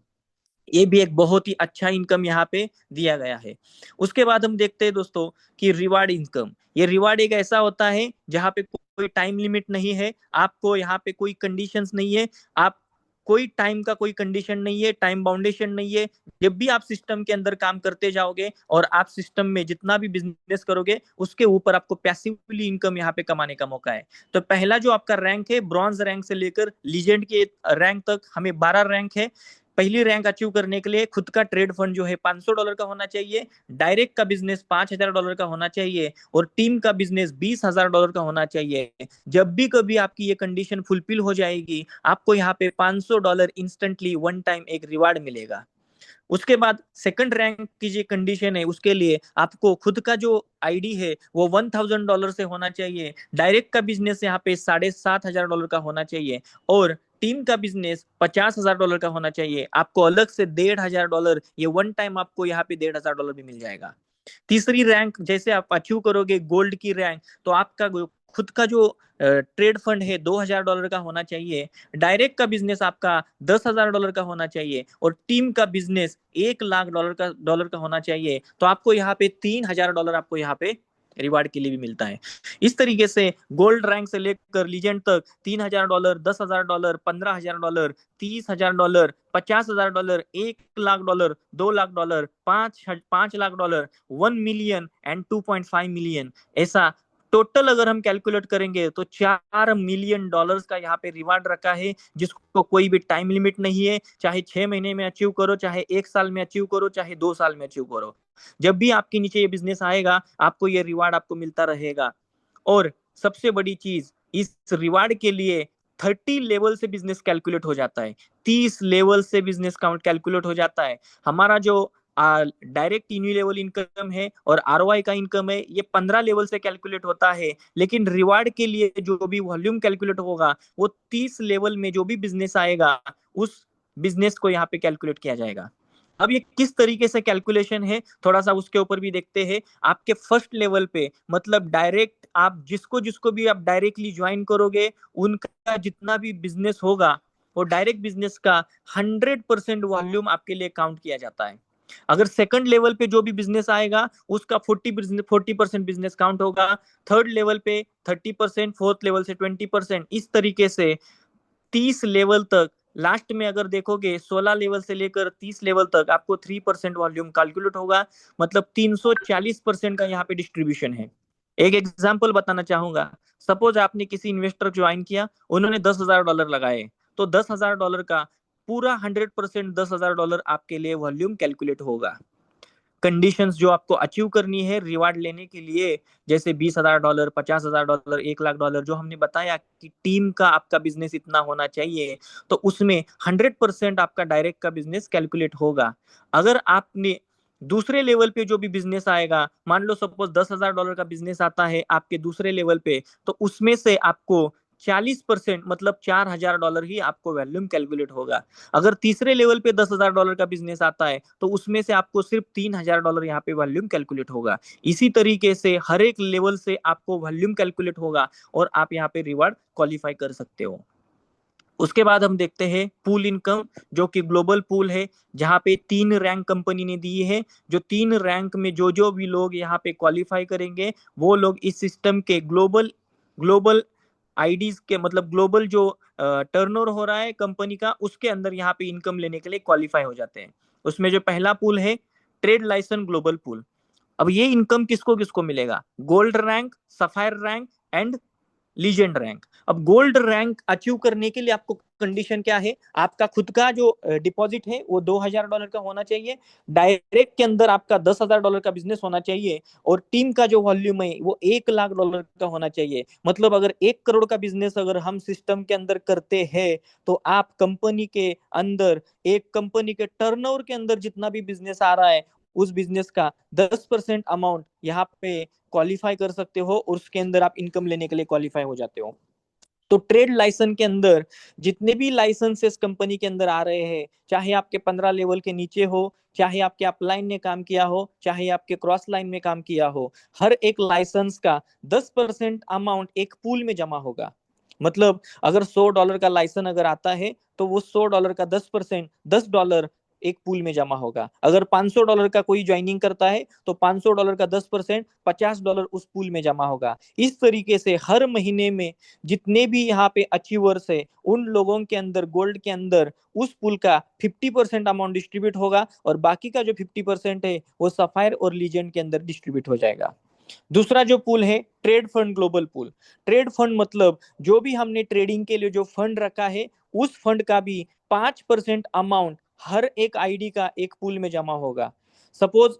ये भी एक बहुत ही अच्छा इनकम यहाँ पे दिया गया है। उसके बाद हम देखते हैं दोस्तों कि रिवार्ड इनकम। ये रिवार्ड एक ऐसा होता है जहाँ पे कोई टाइम लिमिट नहीं है, आपको यहाँ पे कोई कंडीशंस नहीं है, आप कोई टाइम का कोई कंडीशन नहीं है, टाइम बाउंडेशन नहीं है। जब भी आप सिस्टम के अंदर काम करते जाओगे और आप सिस्टम में जितना भी बिजनेस करोगे उसके ऊपर आपको पैसिवली इनकम यहाँ पे कमाने का मौका है। तो पहला जो आपका रैंक है, ब्रॉन्ज रैंक से लेकर लीजेंड के रैंक तक हमें 12 रैंक है। पहली रैंक अचीव करने के लिए खुद का ट्रेड फंड जो है $500 का होना चाहिए, डायरेक्ट का बिजनेस $5,000 का होना चाहिए और टीम का बिजनेस $20,000 का होना चाहिए। जब भी कभी आपकी ये कंडीशन फुलफिल हो जाएगी आपको यहाँ पे $500 इंस्टेंटली वन टाइम एक रिवार्ड मिलेगा। उसके बाद सेकंड रैंक की जो कंडीशन है उसके लिए आपको खुद का जो आईडी है वो $1,000 से होना चाहिए, डायरेक्ट का बिजनेस यहाँ पे $7,500 का होना चाहिए और टीम का बिजनेस $50,000 का होना चाहिए। आपको अलग से $1,500 ये वन टाइम आपको यहाँ पे $1,500 भी मिल जाएगा। तीसरी रैंक जैसे आप अचीव करोगे गोल्ड की रैंक तो आपका खुद का जो ट्रेड फंड है $2,000 का होना चाहिए, डायरेक्ट का बिजनेस आपका $10,000 का होना चाहिए और टीम का बिजनेस $1,00,000 का होना चाहिए। तो आपको यहाँ पे $3,000 आपको यहाँ पे रिवार्ड के लिए भी मिलता है। इस तरीके से गोल्ड रैंक से लेकर लीजेंड तक $3,000, $10,000, $15,000, $30,000, $50,000, $1,00,000, $2,00,000, $5 लाख, 1 मिलियन एंड 2.5 मिलियन, ऐसा टोटल अगर हम कैलकुलेट करेंगे तो $4 मिलियन का यहाँ पे रिवार्ड रखा है जिसको कोई भी टाइम लिमिट नहीं है। चाहे 6 महीने में अचीव करो, चाहे 1 साल में अचीव करो, चाहे 2 साल में अचीव करो, जब भी आपके नीचे ये बिजनेस आएगा आपको ये रिवार्ड आपको मिलता रहेगा। और सबसे बड़ी चीज, इस रिवार्ड के लिए 30 लेवल से बिजनेस कैलकुलेट हो जाता है, 30 लेवल से बिजनेस काउंट कैलकुलेट हो जाता है। हमारा जो डायरेक्ट टीनी लेवल इनकम है और ROI का इनकम है ये 15 लेवल से कैलकुलेट होता है, लेकिन रिवार्ड के लिए जो भी वॉल्यूम कैलकुलेट होगा वो 30 लेवल में जो भी बिजनेस आएगा उस बिजनेस को यहाँ पे कैलकुलेट किया जाएगा। अब ये किस तरीके से कैलकुलेशन है थोड़ा सा उसके ऊपर भी देखते हैं। आपके फर्स्ट लेवल पे मतलब डायरेक्ट आप जिसको जिसको भी आप डायरेक्टली ज्वाइन करोगे उनका जितना भी बिजनेस होगा वो डायरेक्ट बिजनेस का 100% वॉल्यूम आपके लिए काउंट किया जाता है। अगर सेकंड लेवल पे जो भी बिजनेस आएगा उसका 40% बिजनेस काउंट होगा, थर्ड लेवल पे 30%, फोर्थ लेवल से 20%, इस तरीके से 30 लेवल तक। लास्ट में अगर देखोगे 16 लेवल से लेकर 30 लेवल तक आपको 3% वॉल्यूम कैलकुलेट होगा, मतलब 340% का यहाँ पे डिस्ट्रीब्यूशन है। एक एग्जांपल बताना चाहूंगा। सपोज आपने किसी इन्वेस्टर ज्वाइन किया, उन्होंने $10,000 लगाए, तो $10,000 का पूरा 100% $10,000 आपके लिए वॉल्यूम कैलकुलेट होगा। कंडीशंस जो आपको अचीव करनी है रिवार्ड लेने के लिए, जैसे $20,000, $50,000, $1,00,000, जो हमने बताया कि टीम का आपका बिजनेस इतना होना चाहिए, तो उसमें 100% आपका डायरेक्ट का बिजनेस कैलकुलेट होगा। अगर आपने दूसरे लेवल पे जो भी बिजनेस आएगा, मान लो सपोज $10,000 का बिजनेस आता है आपके दूसरे लेवल पे, तो उसमें से आपको 40% मतलब $4,000 ही आपको वॉल्यूम कैलकुलेट होगा। अगर तीसरे लेवल पे $10,000 का बिजनेस आता है, तो उसमें से आपको सिर्फ $3,000 यहाँ पे वॉल्यूम कैलकुलेट होगा। इसी तरीके से हर एक लेवल से आपको वॉल्यूम कैलकुलेट होगा और आप यहाँ पे रिवार्ड क्वालिफाई कर सकते हो। उसके बाद हम देखते हैं पूल इनकम, जो कि ग्लोबल पूल है, जहां पे 3 रैंक कंपनी ने दी है। जो 3 रैंक में जो जो भी लोग यहाँ पे क्वालिफाई करेंगे, वो लोग इस सिस्टम के ग्लोबल ग्लोबल आईडीज के मतलब ग्लोबल जो टर्नओवर हो रहा है कंपनी का, उसके अंदर यहाँ पे इनकम लेने के लिए क्वालिफाई हो जाते हैं। उसमें जो पहला पूल है ट्रेड लाइसेंस ग्लोबल पूल। अब ये इनकम किसको किसको मिलेगा? Gold rank, sapphire rank and legend rank. अब गोल्ड रैंक अचीव करने के लिए आपको कंडीशन क्या है? आपका खुद का जो डिपॉजिट है वो $2,000 का होना चाहिए, डायरेक्ट के अंदर आपका $10,000 का बिजनेस होना चाहिए, और टीम का जो वॉल्यूम है वो $1,00,000 का होना चाहिए। मतलब अगर 1 करोड़ का बिजनेस अगर हम सिस्टम के अंदर करते हैं, तो आप कंपनी के अंदर, एक कंपनी के टर्नओवर के अंदर जितना भी बिजनेस आ रहा है, उस बिजनेस का 10% अमाउंट यहाँ पे क्वालिफाई कर सकते हो, और उसके अंदर आप इनकम लेने के लिए क्वालिफाई हो जाते हो। तो ट्रेड लाइसेंस के अंदर जितने भी लाइसेंसेस कंपनी के अंदर आ रहे हैं, चाहे आपके 15 लेवल के नीचे हो, चाहे आपके अपलाइन में काम किया हो, चाहे आपके क्रॉस लाइन में काम किया हो, हर एक लाइसेंस का 10% अमाउंट एक पूल में जमा होगा। मतलब अगर $100 का लाइसेंस अगर आता है, तो वो $100 का 10%, $10 एक पूल में जमा होगा। अगर $500 का कोई ज्वाइनिंग करता है, तो $500 का 10%, $50 उस पूल में जमा होगा। इस तरीके से हर महीने में जितने भी यहाँ पे अचीवर्स है, उन लोगों के अंदर गोल्ड के अंदर उस पूल का 50% अमाउंट डिस्ट्रीब्यूट होगा, और बाकी का जो 50% है वो सफायर और लीजेंड के अंदर डिस्ट्रीब्यूट हो जाएगा। दूसरा जो पूल है trade fund global pool. Trade fund मतलब जो भी हमने ट्रेडिंग के लिए जो फंड रखा है, उस फंड का भी 5% अमाउंट हर एक आईडी का एक पूल में जमा होगा। सपोज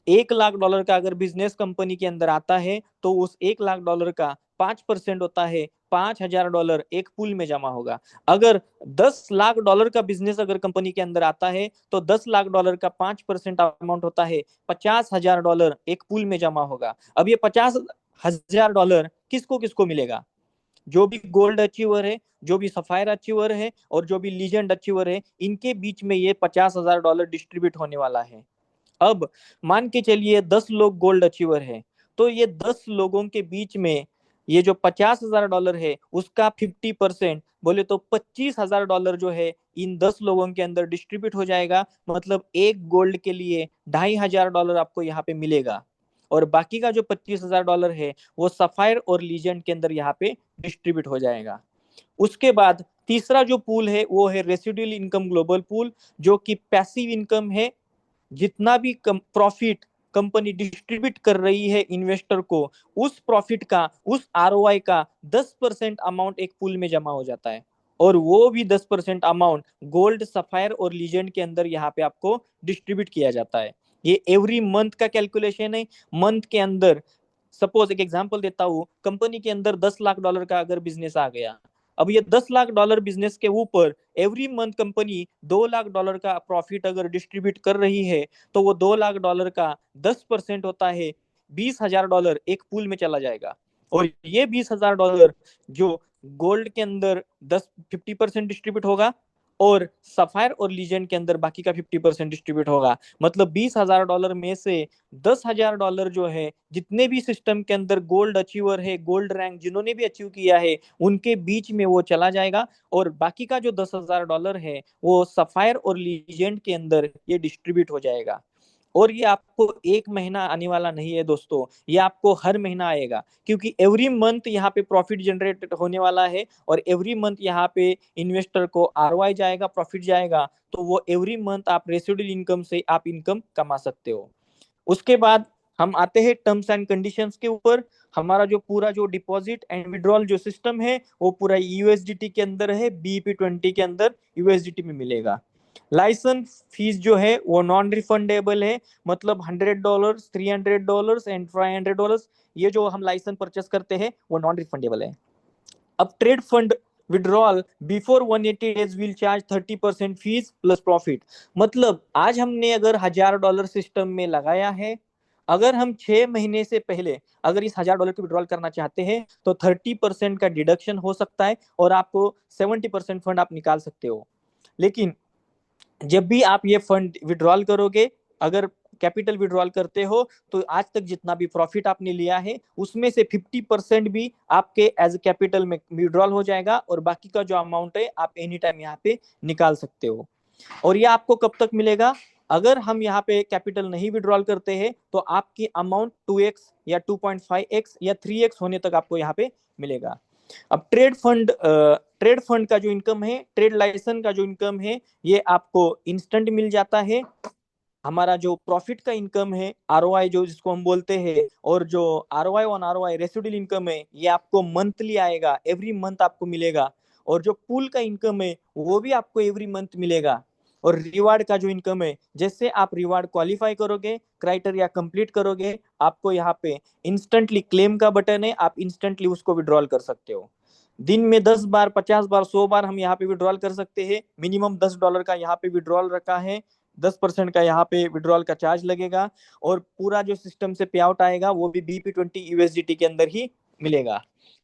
$1,00,000 का अगर बिजनेस कंपनी के अंदर आता है, तो उस $1,00,000 का 5% होता है $5,000 एक पूल में जमा होगा। अगर $10,00,000 का बिजनेस अगर कंपनी के अंदर आता है, तो $10,00,000 का 5% अमाउंट होता है $50,000 एक पूल में जमा होगा। अब ये $50,000 किसको किसको मिलेगा? जो भी गोल्ड अचीवर है, जो भी सफायर अचीवर है, और जो भी लीजेंड अचीवर है, इनके बीच में ये $50,000 डिस्ट्रीब्यूट होने वाला है। अब मान के चलिए 10 लोग गोल्ड अचीवर है, तो ये 10 लोगों के बीच में ये जो $50,000 है, उसका 50% बोले तो $25,000 जो है इन 10 लोगों के अंदर डिस्ट्रीब्यूट हो जाएगा। मतलब एक गोल्ड के लिए $2,500 आपको यहाँ पे मिलेगा, और बाकी का जो $25,000 है वो सफायर और लीजेंड के अंदर यहाँ पे डिस्ट्रीब्यूट हो जाएगा। उसके बाद तीसरा जो पूल है वो है रेसिडुअल इनकम ग्लोबल पूल, जो कि पैसिव इनकम है। जितना भी प्रॉफिट कंपनी डिस्ट्रीब्यूट कर रही है इन्वेस्टर को, उस प्रॉफिट का, उस आरओआई का 10% अमाउंट एक पूल में जमा हो जाता है, और वो भी 10% अमाउंट गोल्ड, सफायर और लीजेंड के अंदर यहाँ पे आपको डिस्ट्रीब्यूट किया जाता है। ये एवरी मंथ का कैलकुलेशन है। मंथ के अंदर सपोज एक एग्जांपल देता हूँ, कंपनी के अंदर $10,00,000 का अगर बिजनेस आ गया, अब ये $10,00,000 बिजनेस के ऊपर एवरी मंथ कंपनी $2,00,000 का प्रॉफिट अगर डिस्ट्रीब्यूट कर रही है, तो वो $2,00,000 का 10% होता है $20,000 एक पूल में चला जाएगा। और ये $20,000 जो गोल्ड के अंदर 50% डिस्ट्रीब्यूट होगा, और सफायर और लीजेंड के अंदर बाकी का 50% डिस्ट्रीब्यूट होगा। मतलब $20,000 में से $10,000 जो है, जितने भी सिस्टम के अंदर गोल्ड अचीवर है, गोल्ड रैंक जिन्होंने भी अचीव किया है, उनके बीच में वो चला जाएगा, और बाकी का जो $10,000 है वो सफायर और लीजेंड के अंदर ये डिस्ट्रीब्यूट हो जाएगा। और ये आपको एक महीना आने वाला नहीं है दोस्तों, ये आपको हर महीना आएगा, क्योंकि एवरी मंथ यहाँ पे प्रॉफिट जनरेट होने वाला है, और एवरी मंथ यहाँ पे इन्वेस्टर को आरओआई जाएगा, प्रॉफिट जाएगा, तो वो एवरी मंथ आप रेसिडुअल इनकम से आप इनकम कमा सकते हो। उसके बाद हम आते हैं टर्म्स एंड कंडीशंस के ऊपर। हमारा जो पूरा जो डिपॉजिट एंड विड्रॉल जो सिस्टम है वो पूरा यूएसडीटी के अंदर है, बीपी20 के अंदर यूएसडीटी में मिलेगा। लाइसेंस फीस जो है वो नॉन रिफंडेबल है, मतलब $100, $300 एंड $500, ये जो हम लाइसेंस परचेस करते हैं वो नॉन रिफंडेबल है। अब trade fund withdrawal before 180 days will charge 30% fees plus profit. मतलब आज हमने अगर $1000 सिस्टम में लगाया है, अगर हम 6 महीने से पहले अगर इस $1000 को विड्रॉल करना चाहते हैं तो 30% का डिडक्शन हो सकता है और आपको 70% फंड आप निकाल सकते हो। लेकिन जब भी आप ये फंड विड्रॉल करोगे, अगर कैपिटल विड्रॉल करते हो, तो आज तक जितना भी प्रॉफिट आपने लिया है उसमें से 50% भी आपके एज कैपिटल में विड्रॉल हो जाएगा और बाकी का जो अमाउंट है आप एनी टाइम यहाँ पे निकाल सकते हो। और ये आपको कब तक मिलेगा? अगर हम यहाँ पे कैपिटल नहीं विड्रॉल करते हैं तो आपकी अमाउंट 2x या 2.5x या 3x होने तक आपको यहाँ पे मिलेगा। अब ट्रेड फंड का जो इनकम है, ट्रेड लाइसेंस का जो इनकम है, ये आपको इंस्टेंट मिल जाता है। हमारा जो प्रॉफिट का इनकम है, आरओआई जो जिसको हम बोलते हैं, और जो ROI on ROI residual income है, ये आपको मंथली आएगा, एवरी मंथ आपको मिलेगा। और जो पूल का इनकम है वो भी आपको एवरी मंथ मिलेगा। और रिवार्ड का जो इनकम है, जैसे आप रिवार्ड क्वालिफाई करोगे, क्राइटेरिया कंप्लीट करोगे, आपको यहाँ पे इंस्टेंटली क्लेम का बटन है, आप इंस्टेंटली उसको विड्रॉल कर सकते हो। दिन में 10 बार, 50 बार, 100 बार हम यहाँ पे विड्रॉल कर सकते हैं। मिनिमम $10 का यहाँ पे विड्रॉल रखा है, 10% का यहाँ पे विड्रॉल का चार्ज लगेगा और पूरा जो सिस्टम से पे आउट आएगा वो भी बीपी20 यूएसडीटी के अंदर ही मिलेगा।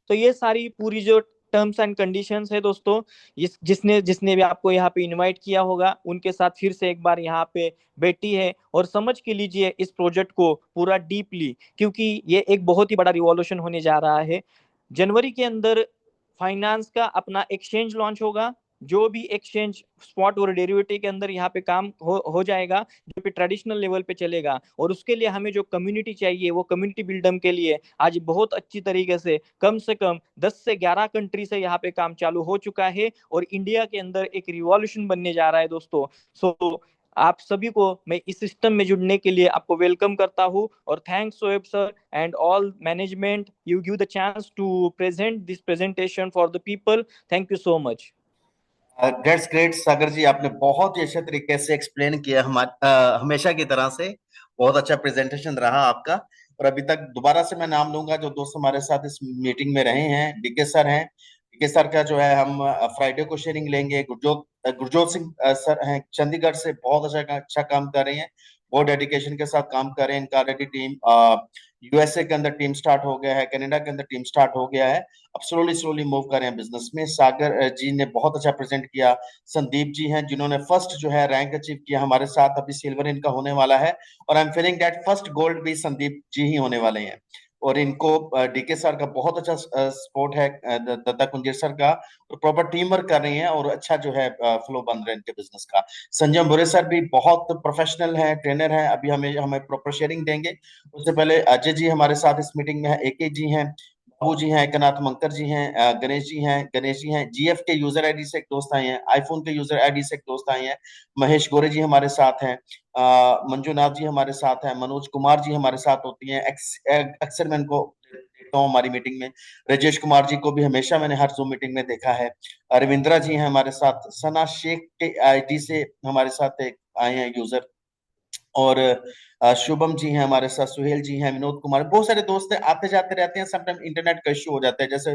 तो ये सारी पूरी जो टर्म्स एंड कंडीशंस है दोस्तों, जिसने जिसने भी आपको यहाँ पे इनवाइट किया होगा उनके साथ फिर से एक बार यहाँ पे बैठी है और समझ के लीजिए इस प्रोजेक्ट को पूरा डीपली, क्योंकि ये एक बहुत ही बड़ा रिवॉल्यूशन होने जा रहा है। जनवरी के अंदर फाइनेंस का अपना एक्सचेंज लॉन्च होगा, जो भी एक्सचेंज स्पॉट और डेरिवेटिव के अंदर यहाँ पे काम हो जाएगा, जो भी ट्रेडिशनल लेवल पे चलेगा। और उसके लिए हमें जो कम्युनिटी चाहिए, वो कम्युनिटी बिल्डअप के लिए आज बहुत अच्छी तरीके से कम 10 से 11 कंट्री से यहाँ पे काम चालू हो चुका है और इंडिया के अंदर एक रिवॉल्यूशन बनने जा रहा है दोस्तों। सो आप सभी को मैं इस सिस्टम में जुड़ने के लिए आपको वेलकम करता हूँ और thanks Shoaib sir and all management, you give the chance to present this presentation for the people. Thank you so much. That's great Sagar ji, आपने बहुत ही अच्छे तरीके से एक्सप्लेन किया, हमेशा की तरह से बहुत अच्छा प्रेजेंटेशन रहा आपका। और अभी तक दोबारा से मैं नाम लूंगा जो दोस्त हमारे साथ इस मीटिंग में रहे हैं, डीके सर हैं। डीके सर का जो है हम फ्राइडे को शेयरिंग लेंगे। गुरजोत सिंह सर हैं चंडीगढ़ से, बहुत अच्छा काम कर रहे हैं, बहुत डेडिकेशन के साथ काम कर रहे हैं। इनका ऑलरेडी टीम यूएसए के अंदर टीम स्टार्ट हो गया है, कनाडा के अंदर टीम स्टार्ट हो गया है। अब स्लोली स्लोली मूव कर रहे हैं बिजनेस में। सागर जी ने बहुत अच्छा प्रेजेंट किया। संदीप जी हैं जिन्होंने फर्स्ट जो है रैंक अचीव किया हमारे साथ, अभी सिल्वर इनका होने वाला है। और I am feeling that first gold भी संदीप जी ही होने वाले हैं। और इनको डीके सर का बहुत अच्छा सपोर्ट है, दत्ता कुंजेर सर का, और प्रॉपर टीम वर्क कर रही हैं और अच्छा जो है फ्लो बन रहा है इनके बिजनेस का। संजय बुरे सर भी बहुत प्रोफेशनल हैं, ट्रेनर हैं, अभी हमें हमें प्रॉपर शेयरिंग देंगे। उससे पहले अजय जी हमारे साथ इस मीटिंग में है, एके जी हैं, बाबू जी हैं, एकनाथ मंकर जी हैं, गणेश जी हैं, जीएफ के यूजर आईडी से एक दोस्त आए हैं, आईफोन के यूजर आईडी से एक दोस्त आए हैं, महेश गोरे जी हमारे साथ हैं, मंजूनाथ जी हमारे साथ हैं, मनोज कुमार जी हमारे साथ होती हैं, अक्सर मैं इनको देखता हूँ हमारी मीटिंग में। राजेश कुमार जी को भी हमेशा मैंने हर जूम मीटिंग में देखा है। रविंद्रा जी हैं हमारे साथ, सना शेख के आईडी से हमारे साथ एक आए हैं यूजर। और शुभम जी हैं हमारे साथ, सुहेल जी हैं, विनोद कुमार, बहुत सारे दोस्त हैं, आते जाते रहते हैं। समटाइम इंटरनेट का इश्यू हो जाता है। जैसे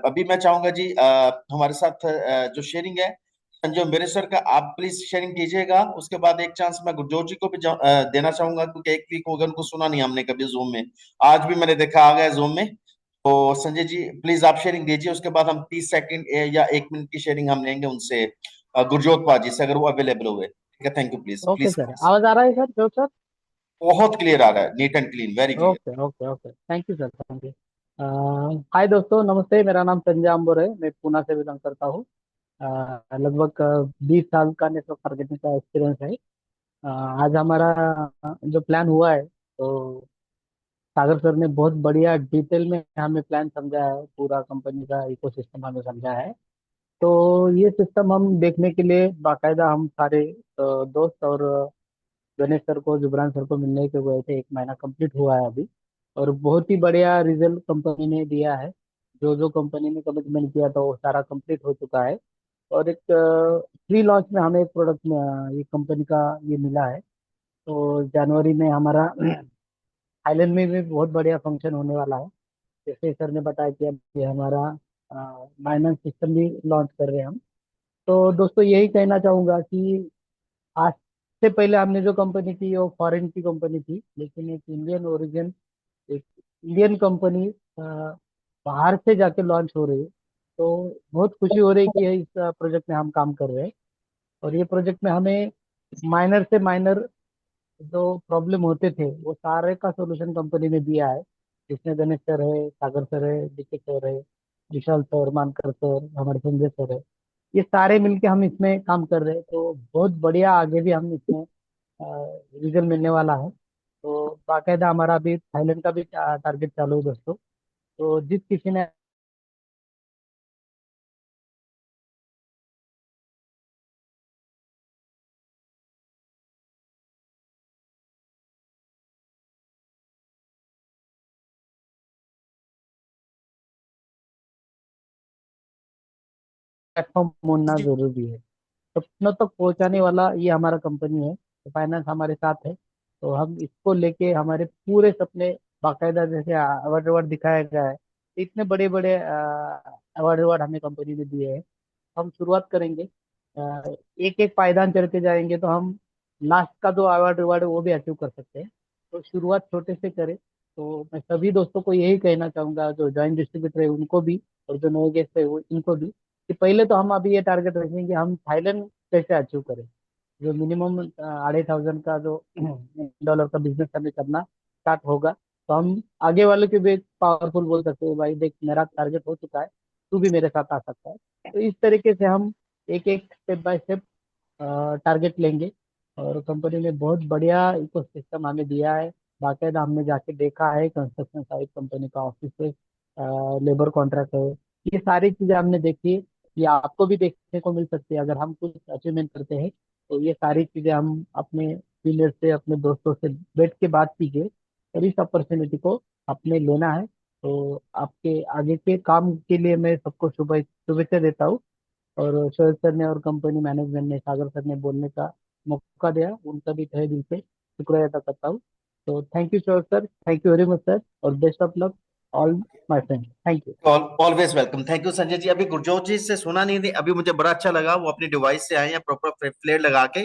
अभी मैं चाहूंगा जी हमारे साथ जो शेयरिंग है संजय मेरे सर का, आप प्लीज शेयरिंग कीजिएगा। उसके बाद एक चांस मैं गुरजोत जी को भी देना चाहूंगा, क्योंकि एक वीक हो गया उनको सुना नहीं हमने कभी जूम में। आज भी मैंने देखा आ गया जूम में। तो संजय जी प्लीज आप शेयरिंग दीजिए, उसके बाद हम 30 सेकंड या 1 मिनट की शेयरिंग हम लेंगे उनसे, गुरजोत पाजी से, अगर वो अवेलेबल हुए। ठीक है, thank you, please okay please. Sir, आवाज आ रहा है सर, जो सर। बहुत क्लियर आ रहा है, neat and clean, very clear. Okay okay okay, thank you sir, thank you. Hi दोस्तों, नमस्ते। मेरा नाम संजय अंबुर है, मैं पूना से बिलोंग करता हूँ। लगभग 20 साल का नेटवर्क मार्केटिंग का एक्सपीरियंस है। आज हमारा जो प्लान हुआ है, तो सागर सर ने बहुत बढ़िया डिटेल में हमें प्लान समझाया है, पूरा कंपनी का इकोसिस्टम हमें समझाया है। तो ये सिस्टम हम देखने के लिए बाकायदा हम सारे दोस्त और गणेश सर को, जुबरान सर को मिलने के गए थे, 1 महीना कंप्लीट हुआ है अभी। और बहुत ही बढ़िया रिजल्ट कंपनी ने दिया है। जो जो कंपनी ने कमिटमेंट किया था वो सारा कंप्लीट हो चुका है। और एक प्री लॉन्च में हमें एक प्रोडक्ट में ये कंपनी का ये मिला है। तो जनवरी में हमारा थाईलैंड में भी बहुत बढ़िया फंक्शन होने वाला है। जैसे सर ने बताया कि अब ये हमारा फाइनेंस सिस्टम भी लॉन्च कर रहे हैं हम। तो दोस्तों यही कहना चाहूंगा कि आज से पहले हमने जो कंपनी की वो फॉरेन की कंपनी थी, लेकिन एक इंडियन ओरिजिन, एक इंडियन कंपनी बाहर से जाके लॉन्च हो रही है। तो बहुत खुशी हो रही है कि इस प्रोजेक्ट में हम काम कर रहे हैं। और ये प्रोजेक्ट में हमें माइनर से माइनर जो प्रॉब्लम होते थे वो सारे का सोल्यूशन कंपनी ने दिया है। जिसमें गणेश सर है, सागर सर है, डीके सर है, विशाल सर, मानकर सर, हमारे संजय सर है। ये सारे मिलके हम इसमें काम कर रहे हैं। तो बहुत बढ़िया आगे भी हम इसमें रिजल्ट मिलने वाला है। तो बाकायदा हमारा अभी थाईलैंड का भी टारगेट चालू है दोस्तों। तो जिस किसी ने प्लेटफॉर्म होना जरूरी है, सपनों तक पहुंचाने वाला ये हमारा कंपनी है। तो फाइनेंस हमारे साथ है। तो हम इसको लेके हमारे पूरे सपने, बाकायदा जैसे अवार्ड अवार्ड दिखाया गया है, इतने बड़े बड़े अवार्ड अवार्ड हमें कंपनी ने दिए हैं। हम शुरुआत करेंगे, एक एक पायदान चढ़ के जाएंगे तो हम लास्ट का जो अवार्ड अवार्ड है वो भी अचीव कर सकते हैं। तो शुरुआत छोटे से करें। तो मैं सभी दोस्तों को यही कहना चाहूंगा, जो जॉइंट डिस्ट्रीब्यूटर है उनको भी, और जो नए गेस्ट है वो इनको भी, कि पहले तो हम अभी ये टारगेट रखेंगे कि हम थाईलैंड कैसे अचीव करें। जो मिनिमम 2500 का जो डॉलर का बिजनेस हमें करना स्टार्ट होगा, तो हम आगे वाले के भी पावरफुल बोल सकते हैं, भाई देख मेरा टारगेट हो चुका है, तू भी मेरे साथ आ सकता है। तो इस तरीके से हम एक एक स्टेप बाय स्टेप टारगेट लेंगे। और कंपनी ने बहुत बढ़िया इकोसिस्टम हमें दिया है। बाकायदा हमने जाके देखा है, कंस्ट्रक्शन साइट कंपनी का ऑफिस है, लेबर कॉन्ट्रैक्ट है, ये सारी चीजें हमने देखी है। ये आपको भी देखने को मिल सकती है अगर हम कुछ अचीवमेंट करते हैं। तो ये सारी चीजें हम अपने सीनियर से, अपने दोस्तों से बैठ के बात कीजिए, और इस अपॉर्चुनिटी को अपने लेना है। तो आपके आगे के काम के लिए मैं सबको शुभेच्छा देता हूँ। और शोएब सर ने और कंपनी मैनेजमेंट ने, सागर सर ने बोलने का मौका दिया, उनका भी तहे दिल से शुक्रिया अदा करता हूँ। तो thank you Shoaib sir, thank you very much sir, और best of luck all my friend, thank you. Always welcome. Thank you Sanjay ji. अभी गुरजोत जी से सुना नहीं थी, अभी मुझे बड़ा अच्छा लगा, वो अपनी डिवाइस से आए हैं प्रॉपर फ्लेयर लगा के।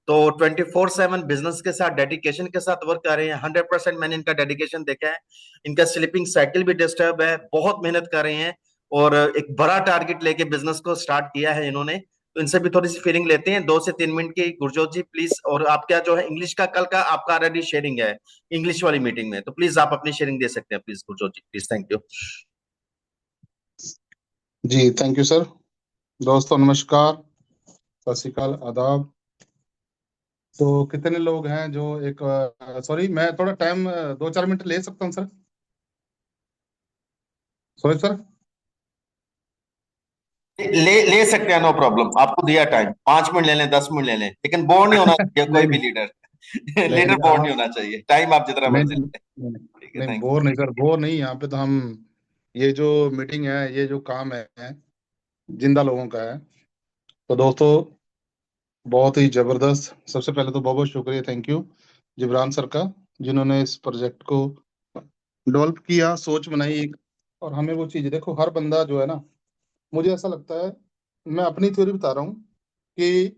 तो 24/7 बिजनेस के साथ, डेडिकेशन के साथ वर्क कर रहे हैं। 100% मैंने इनका डेडिकेशन देखा है। इनका स्लीपिंग साइकिल भी डिस्टर्ब है, बहुत मेहनत कर रहे हैं। और एक बड़ा टारगेट लेके बिजनेस को स्टार्ट किया है इन्होंने। तो इनसे भी थोड़ी सी फीलिंग लेते हैं, 2 से 3 मिनट की। गुरजोत जी प्लीज। और आपका जो है इंग्लिश का, कल का आपका ऑलरेडी शेयरिंग है इंग्लिश वाली मीटिंग में, तो प्लीज आप अपनी शेयरिंग दे सकते हैं please Gurjot ji, please. Thank you. जी थैंक यू सर। दोस्तों नमस्कार, सत श्रीकाल, आदाब। तो कितने लोग हैं जो एक, सॉरी मैं थोड़ा टाइम 2-4 मिनट ले सकता हूँ सर? Sorry sir. ले सकते हैं, नो प्रॉब्लम। आपको दिया टाइम, 5 मिनट ले लें, 10 मिनट ले लें, लेकिन बोर नहीं होना चाहिए कोई नहीं भी नहीं लीडर। नहीं लीडर नहीं, बोर नहीं आप होना चाहिए, टाइम आप जितना नहीं मर्जी नहीं ले लें। नहीं, ठीक है, नहीं, थैंक बोर नहीं सर, बोर नहीं। यहाँ पे तो हम, ये जो मीटिंग है, ये जो काम है, जिंदा लोगों का है। तो दोस्तों बहुत ही जबरदस्त। सबसे पहले तो बहुत बहुत शुक्रिया, थैंक यू जिब्रान सर का, जिन्होंने इस प्रोजेक्ट को डेवलप किया, सोच बनाई एक। और हमें वो चीज, देखो हर बंदा जो है ना, मुझे ऐसा लगता है, मैं अपनी थ्योरी बता रहा हूँ, कि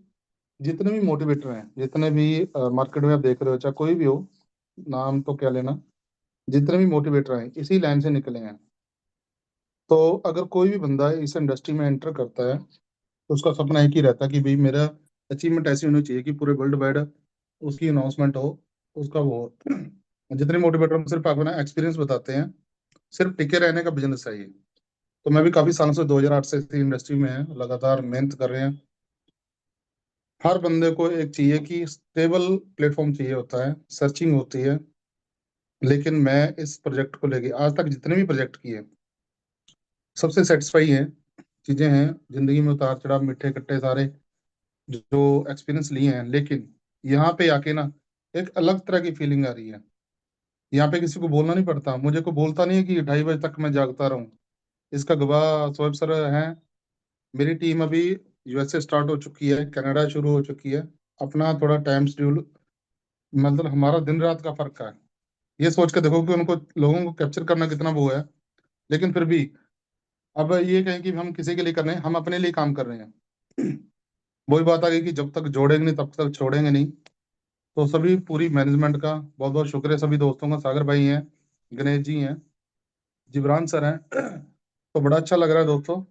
जितने भी मोटिवेटर हैं, जितने भी मार्केट में आप देख रहे हो, चाहे कोई भी हो, नाम तो क्या लेना, जितने भी मोटिवेटर हैं इसी लाइन से निकले हैं। तो अगर कोई भी बंदा इस इंडस्ट्री में एंटर करता है, तो उसका सपना एक ही रहता है कि भाई मेरा अचीवमेंट ऐसी होनी चाहिए कि पूरे वर्ल्ड वाइड उसकी अनाउंसमेंट हो, उसका वो हो। जितने मोटिवेटर हम सिर्फ अपना एक्सपीरियंस बताते हैं, सिर्फ टिके रहने का बिजनेस है ये। तो मैं भी काफी सालों से, 2008 से इसी इंडस्ट्री में है, लगातार मेहनत कर रहे हैं। हर बंदे को एक चाहिए कि स्टेबल प्लेटफॉर्म चाहिए होता है, सर्चिंग होती है। लेकिन मैं इस प्रोजेक्ट को लेके आज तक जितने भी प्रोजेक्ट किए, सबसे सेटिस्फाई है। चीजें हैं जिंदगी में, उतार चढ़ाव, मीठे खट्टे सारे जो एक्सपीरियंस लिए हैं, लेकिन यहाँ पे आके ना एक अलग तरह की फीलिंग आ रही है। यहाँ पे किसी को बोलना नहीं पड़ता, मुझे को बोलता नहीं है कि 2:30 बजे तक मैं जागता रहूं। इसका गवाह सोएब सर हैं। मेरी टीम अभी यूएसए स्टार्ट हो चुकी है, कनाडा शुरू हो चुकी है। अपना थोड़ा टाइम शेड्यूल, मतलब हमारा दिन रात का फर्क है। ये सोच के देखो कि उनको लोगों को कैप्चर करना कितना वो है। लेकिन फिर भी अब ये कहें कि हम किसी के लिए कर रहे हैं, हम अपने लिए काम कर रहे हैं। वही बात आ गई कि जब तक जोड़ेंगे नहीं तब तक छोड़ेंगे नहीं। तो सभी पूरी मैनेजमेंट का बहुत बहुत शुक्रिया, सभी दोस्तों का। सागर भाई हैं, गणेश जी हैं, जिब्रान सर हैं। तो बड़ा अच्छा लग रहा है दोस्तों,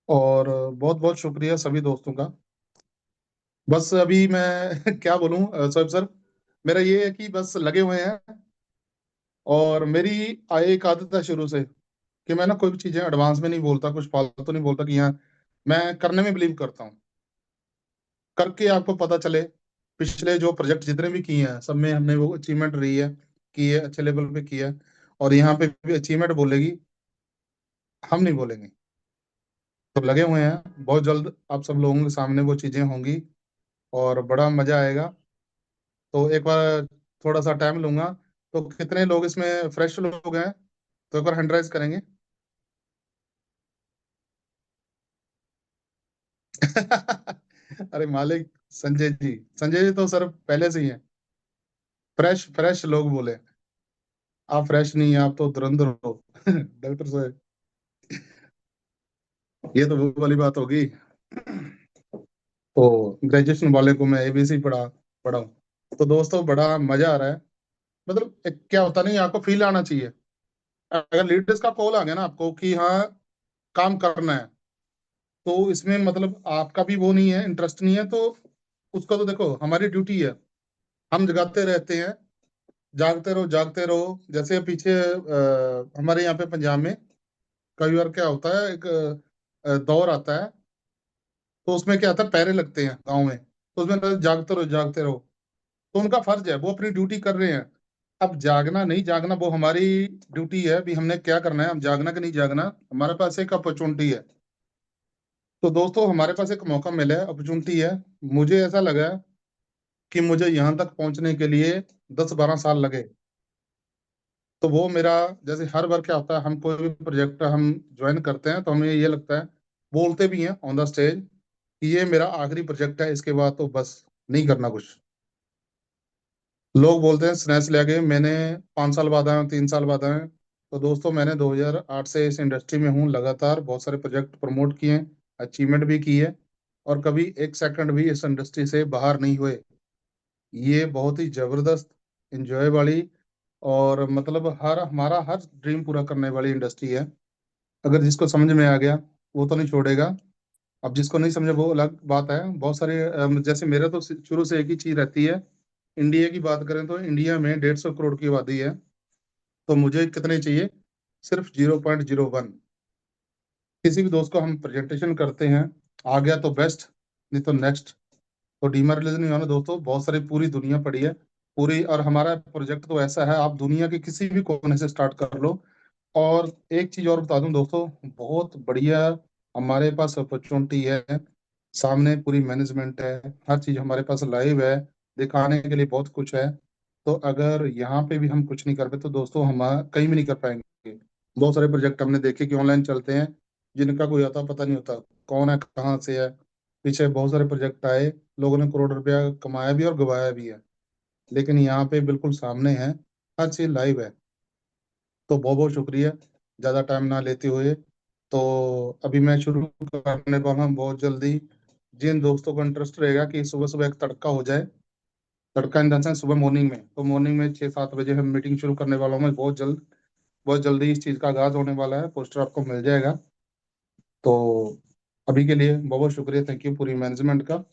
और बहुत बहुत शुक्रिया सभी दोस्तों का। बस अभी मैं क्या बोलूं सोएब सर, मेरा ये है कि बस लगे हुए हैं। और मेरी एक आदत है शुरू से कि मैं ना कोई भी चीजें एडवांस में नहीं बोलता, कुछ फालतू नहीं बोलता। कि यहाँ मैं करने में बिलीव करता हूँ, करके आपको पता चले। पिछले जो प्रोजेक्ट जितने भी किए हैं सब में हमने वो अचीवमेंट रही है कि ये अच्छे लेवल पे किया है। और यहाँ पे भी अचीवमेंट बोलेगी, हम नहीं बोलेंगे। तो लगे हुए हैं, बहुत जल्द आप सब लोगों के सामने वो चीजें होंगी और बड़ा मजा आएगा। तो एक बार थोड़ा सा टाइम लूंगा। तो कितने लोग इसमें फ्रेश लोग हैं, तो एक बार हैंड राइज करेंगे। अरे मालिक, संजय जी, संजय जी तो सर पहले से ही हैं। फ्रेश फ्रेश लोग बोले, आप फ्रेश नहीं हैं, आप तो धुरंधर हो। डॉक्टर साहब, ये तो वो वाली बात होगी। तो ग्रेजुएशन वाले को मैं एबीसी पढ़ा हूँ। तो दोस्तों बड़ा मजा आ रहा है। मतलब क्या होता नहीं, आपको फील आना चाहिए। अगर लीडर्स का कॉल आ गया ना आपको कि हाँ काम करना है, तो इसमें मतलब आपका भी वो नहीं है, इंटरेस्ट नहीं है, तो उसका तो देखो हमारी ड्यूटी है। हम जगाते रहते हैं, जागते रहो जागते रहो। जैसे पीछे हमारे यहाँ पे पंजाब में कई बार क्या होता है, एक दौर आता है। तो उसमें क्या आता है, पैरे लगते हैं गाँव में, तो उसमें कहते हैं, जागते रहो जागते रहो। तो उनका फर्ज है, वो अपनी ड्यूटी कर रहे हैं। अब जागना नहीं जागना वो हमारी ड्यूटी है, भी हमने क्या करना है, हम जागना कि नहीं जागना। हमारे पास एक अपॉर्चुनिटी है। तो दोस्तों हमारे पास एक मौका मिला है, अपॉर्चुनिटी है। मुझे ऐसा लगा कि मुझे यहाँ तक पहुंचने के लिए 10-12 साल लगे। तो वो मेरा, जैसे हर बार क्या होता है, हम कोई भी प्रोजेक्ट हम ज्वाइन करते हैं तो हमें ये लगता है, बोलते भी हैं ऑन द स्टेज कि ये मेरा आखिरी प्रोजेक्ट है, इसके बाद तो बस नहीं करना कुछ। लोग बोलते हैं स्नेच ले गए, मैंने 5 साल बाद आया हूँ, 3 साल बाद आया हूँ। तो दोस्तों मैंने 2008 से इस इंडस्ट्री में हूँ, लगातार बहुत सारे प्रोजेक्ट प्रमोट किए हैं, अचीवमेंट भी की है। और कभी एक सेकंड भी इस इंडस्ट्री से बाहर नहीं हुए। ये बहुत ही जबरदस्त, इंजॉय वाली, और मतलब हमारा हर ड्रीम पूरा करने वाली इंडस्ट्री है। अगर जिसको समझ में आ गया वो तो नहीं छोड़ेगा। अब जिसको नहीं समझे वो अलग बात है। बहुत सारे जैसे मेरा तो शुरू से एक ही चीज रहती है। इंडिया की बात करें तो इंडिया में 150 करोड़ की आबादी है। तो मुझे कितने चाहिए, सिर्फ 0.01। किसी भी दोस्त को हम प्रेजेंटेशन करते हैं, आ गया तो बेस्ट, नहीं तो नेक्स्ट। तो डीमोरलाइज नहीं होना दोस्तों, बहुत सारी पूरी दुनिया पड़ी है पूरी। और हमारा प्रोजेक्ट तो ऐसा है, आप दुनिया के किसी भी कोने से स्टार्ट कर लो। और एक चीज और बता दूं दोस्तों, बहुत बढ़िया हमारे पास अपॉर्चुनिटी है। सामने पूरी मैनेजमेंट है, हर चीज हमारे पास लाइव है, दिखाने के लिए बहुत कुछ है। तो अगर यहाँ पे भी हम कुछ नहीं कर पाए तो दोस्तों हम कहीं भी नहीं कर पाएंगे। बहुत सारे प्रोजेक्ट हमने देखे कि ऑनलाइन चलते हैं, जिनका कोई आता पता नहीं होता, कौन है कहाँ से है। पीछे बहुत सारे प्रोजेक्ट आए, लोगों ने करोड़ रुपया कमाया भी और गवाया भी है। लेकिन यहाँ पे बिल्कुल सामने है, हर चीज लाइव है। तो बहुत बहुत शुक्रिया, ज़्यादा टाइम ना लेते हुए। तो अभी मैं शुरू करने वाला हूँ बहुत जल्दी। जिन दोस्तों को इंटरेस्ट रहेगा कि सुबह सुबह एक तड़का हो जाए, तड़का इन द सेंस सुबह मॉर्निंग में, तो मॉर्निंग में 6-7 बजे हम मीटिंग शुरू करने वाला हूँ मैं बहुत जल्दी इस चीज़ का आगाज होने वाला है, पोस्टर आपको मिल जाएगा। तो अभी के लिए बहुत बहुत शुक्रिया, थैंक यू पूरी मैनेजमेंट का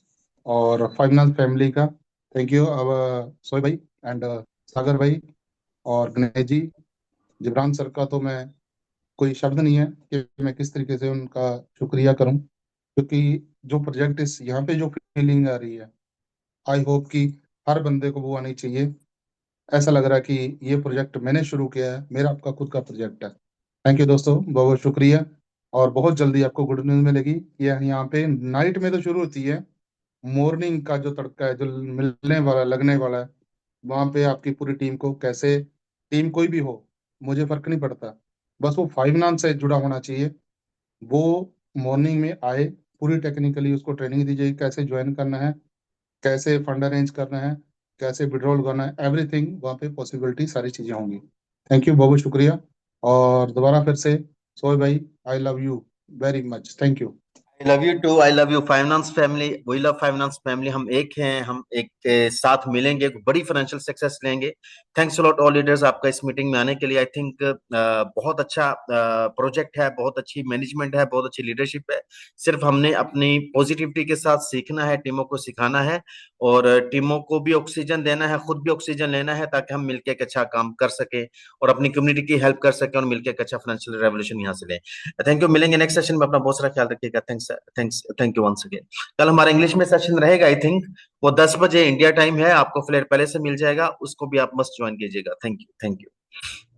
और फाइनेंस फैमिली का। थैंक यू अब सोई भाई एंड सागर भाई और गणेश जी, जिब्रान सर का तो मैं कोई शब्द नहीं है कि मैं किस तरीके से उनका शुक्रिया करूं। क्योंकि जो प्रोजेक्ट इस यहाँ पे जो फीलिंग आ रही है, आई होप कि हर बंदे को वो आनी चाहिए। ऐसा लग रहा है कि ये प्रोजेक्ट मैंने शुरू किया है, मेरा आपका खुद का प्रोजेक्ट है। थैंक यू दोस्तों, बहुत बहुत शुक्रिया। और बहुत जल्दी आपको गुड न्यूज़ मिलेगी। ये यहाँ पे नाइट में तो शुरू होती है, मॉर्निंग का जो तड़का है, जो मिलने वाला लगने वाला है, वहां पे आपकी पूरी टीम को कैसे, टीम कोई भी हो, मुझे फर्क नहीं पड़ता, बस वो फाइनेंस से जुड़ा होना चाहिए। वो मॉर्निंग में आए, पूरी टेक्निकली उसको ट्रेनिंग दी जाए, कैसे ज्वाइन करना है, कैसे फंड अरेंज करना है, कैसे विड्रॉल करना है, एवरीथिंग वहाँ पे पॉसिबिलिटी सारी चीजें होंगी। थैंक यू, बहुत बहुत शुक्रिया। और दोबारा फिर से सोए भाई, I love you very much, thank you. I love you too. I love you finance family. We love finance family. हम एक हैं, हम एक के साथ मिलेंगे, एक बड़ी फाइनेंशियल सक्सेस लेंगे। Thanks a lot all leaders आपका इस मीटिंग में आने के लिए। आई थिंक बहुत अच्छा प्रोजेक्ट है, बहुत अच्छी मैनेजमेंट है, बहुत अच्छी लीडरशिप है। सिर्फ हमने अपनी पॉजिटिविटी के साथ सीखना है, टीमों को सिखाना है और टीमों को भी ऑक्सीजन देना है, खुद भी ऑक्सीजन लेना है, ताकि हम मिलकर एक अच्छा काम कर सके और अपनी कम्युनिटी की हेल्प कर सके और मिलकर एक अच्छा फाइनेंशियल रेवोल्यूशन यहाँ से लें। थैंक यू, मिलेंगे नेक्स्ट सेशन में। अपना बहुत सारा ख्याल रखिएगा। Thank you once again. कल हमारा इंग्लिश में सेशन रहेगा, आई थिंक वो 10 बजे इंडिया टाइम है। आपको फ्लेयर पहले से मिल जाएगा, उसको भी आप मस्ट ज्वाइन कीजिएगा। Thank you.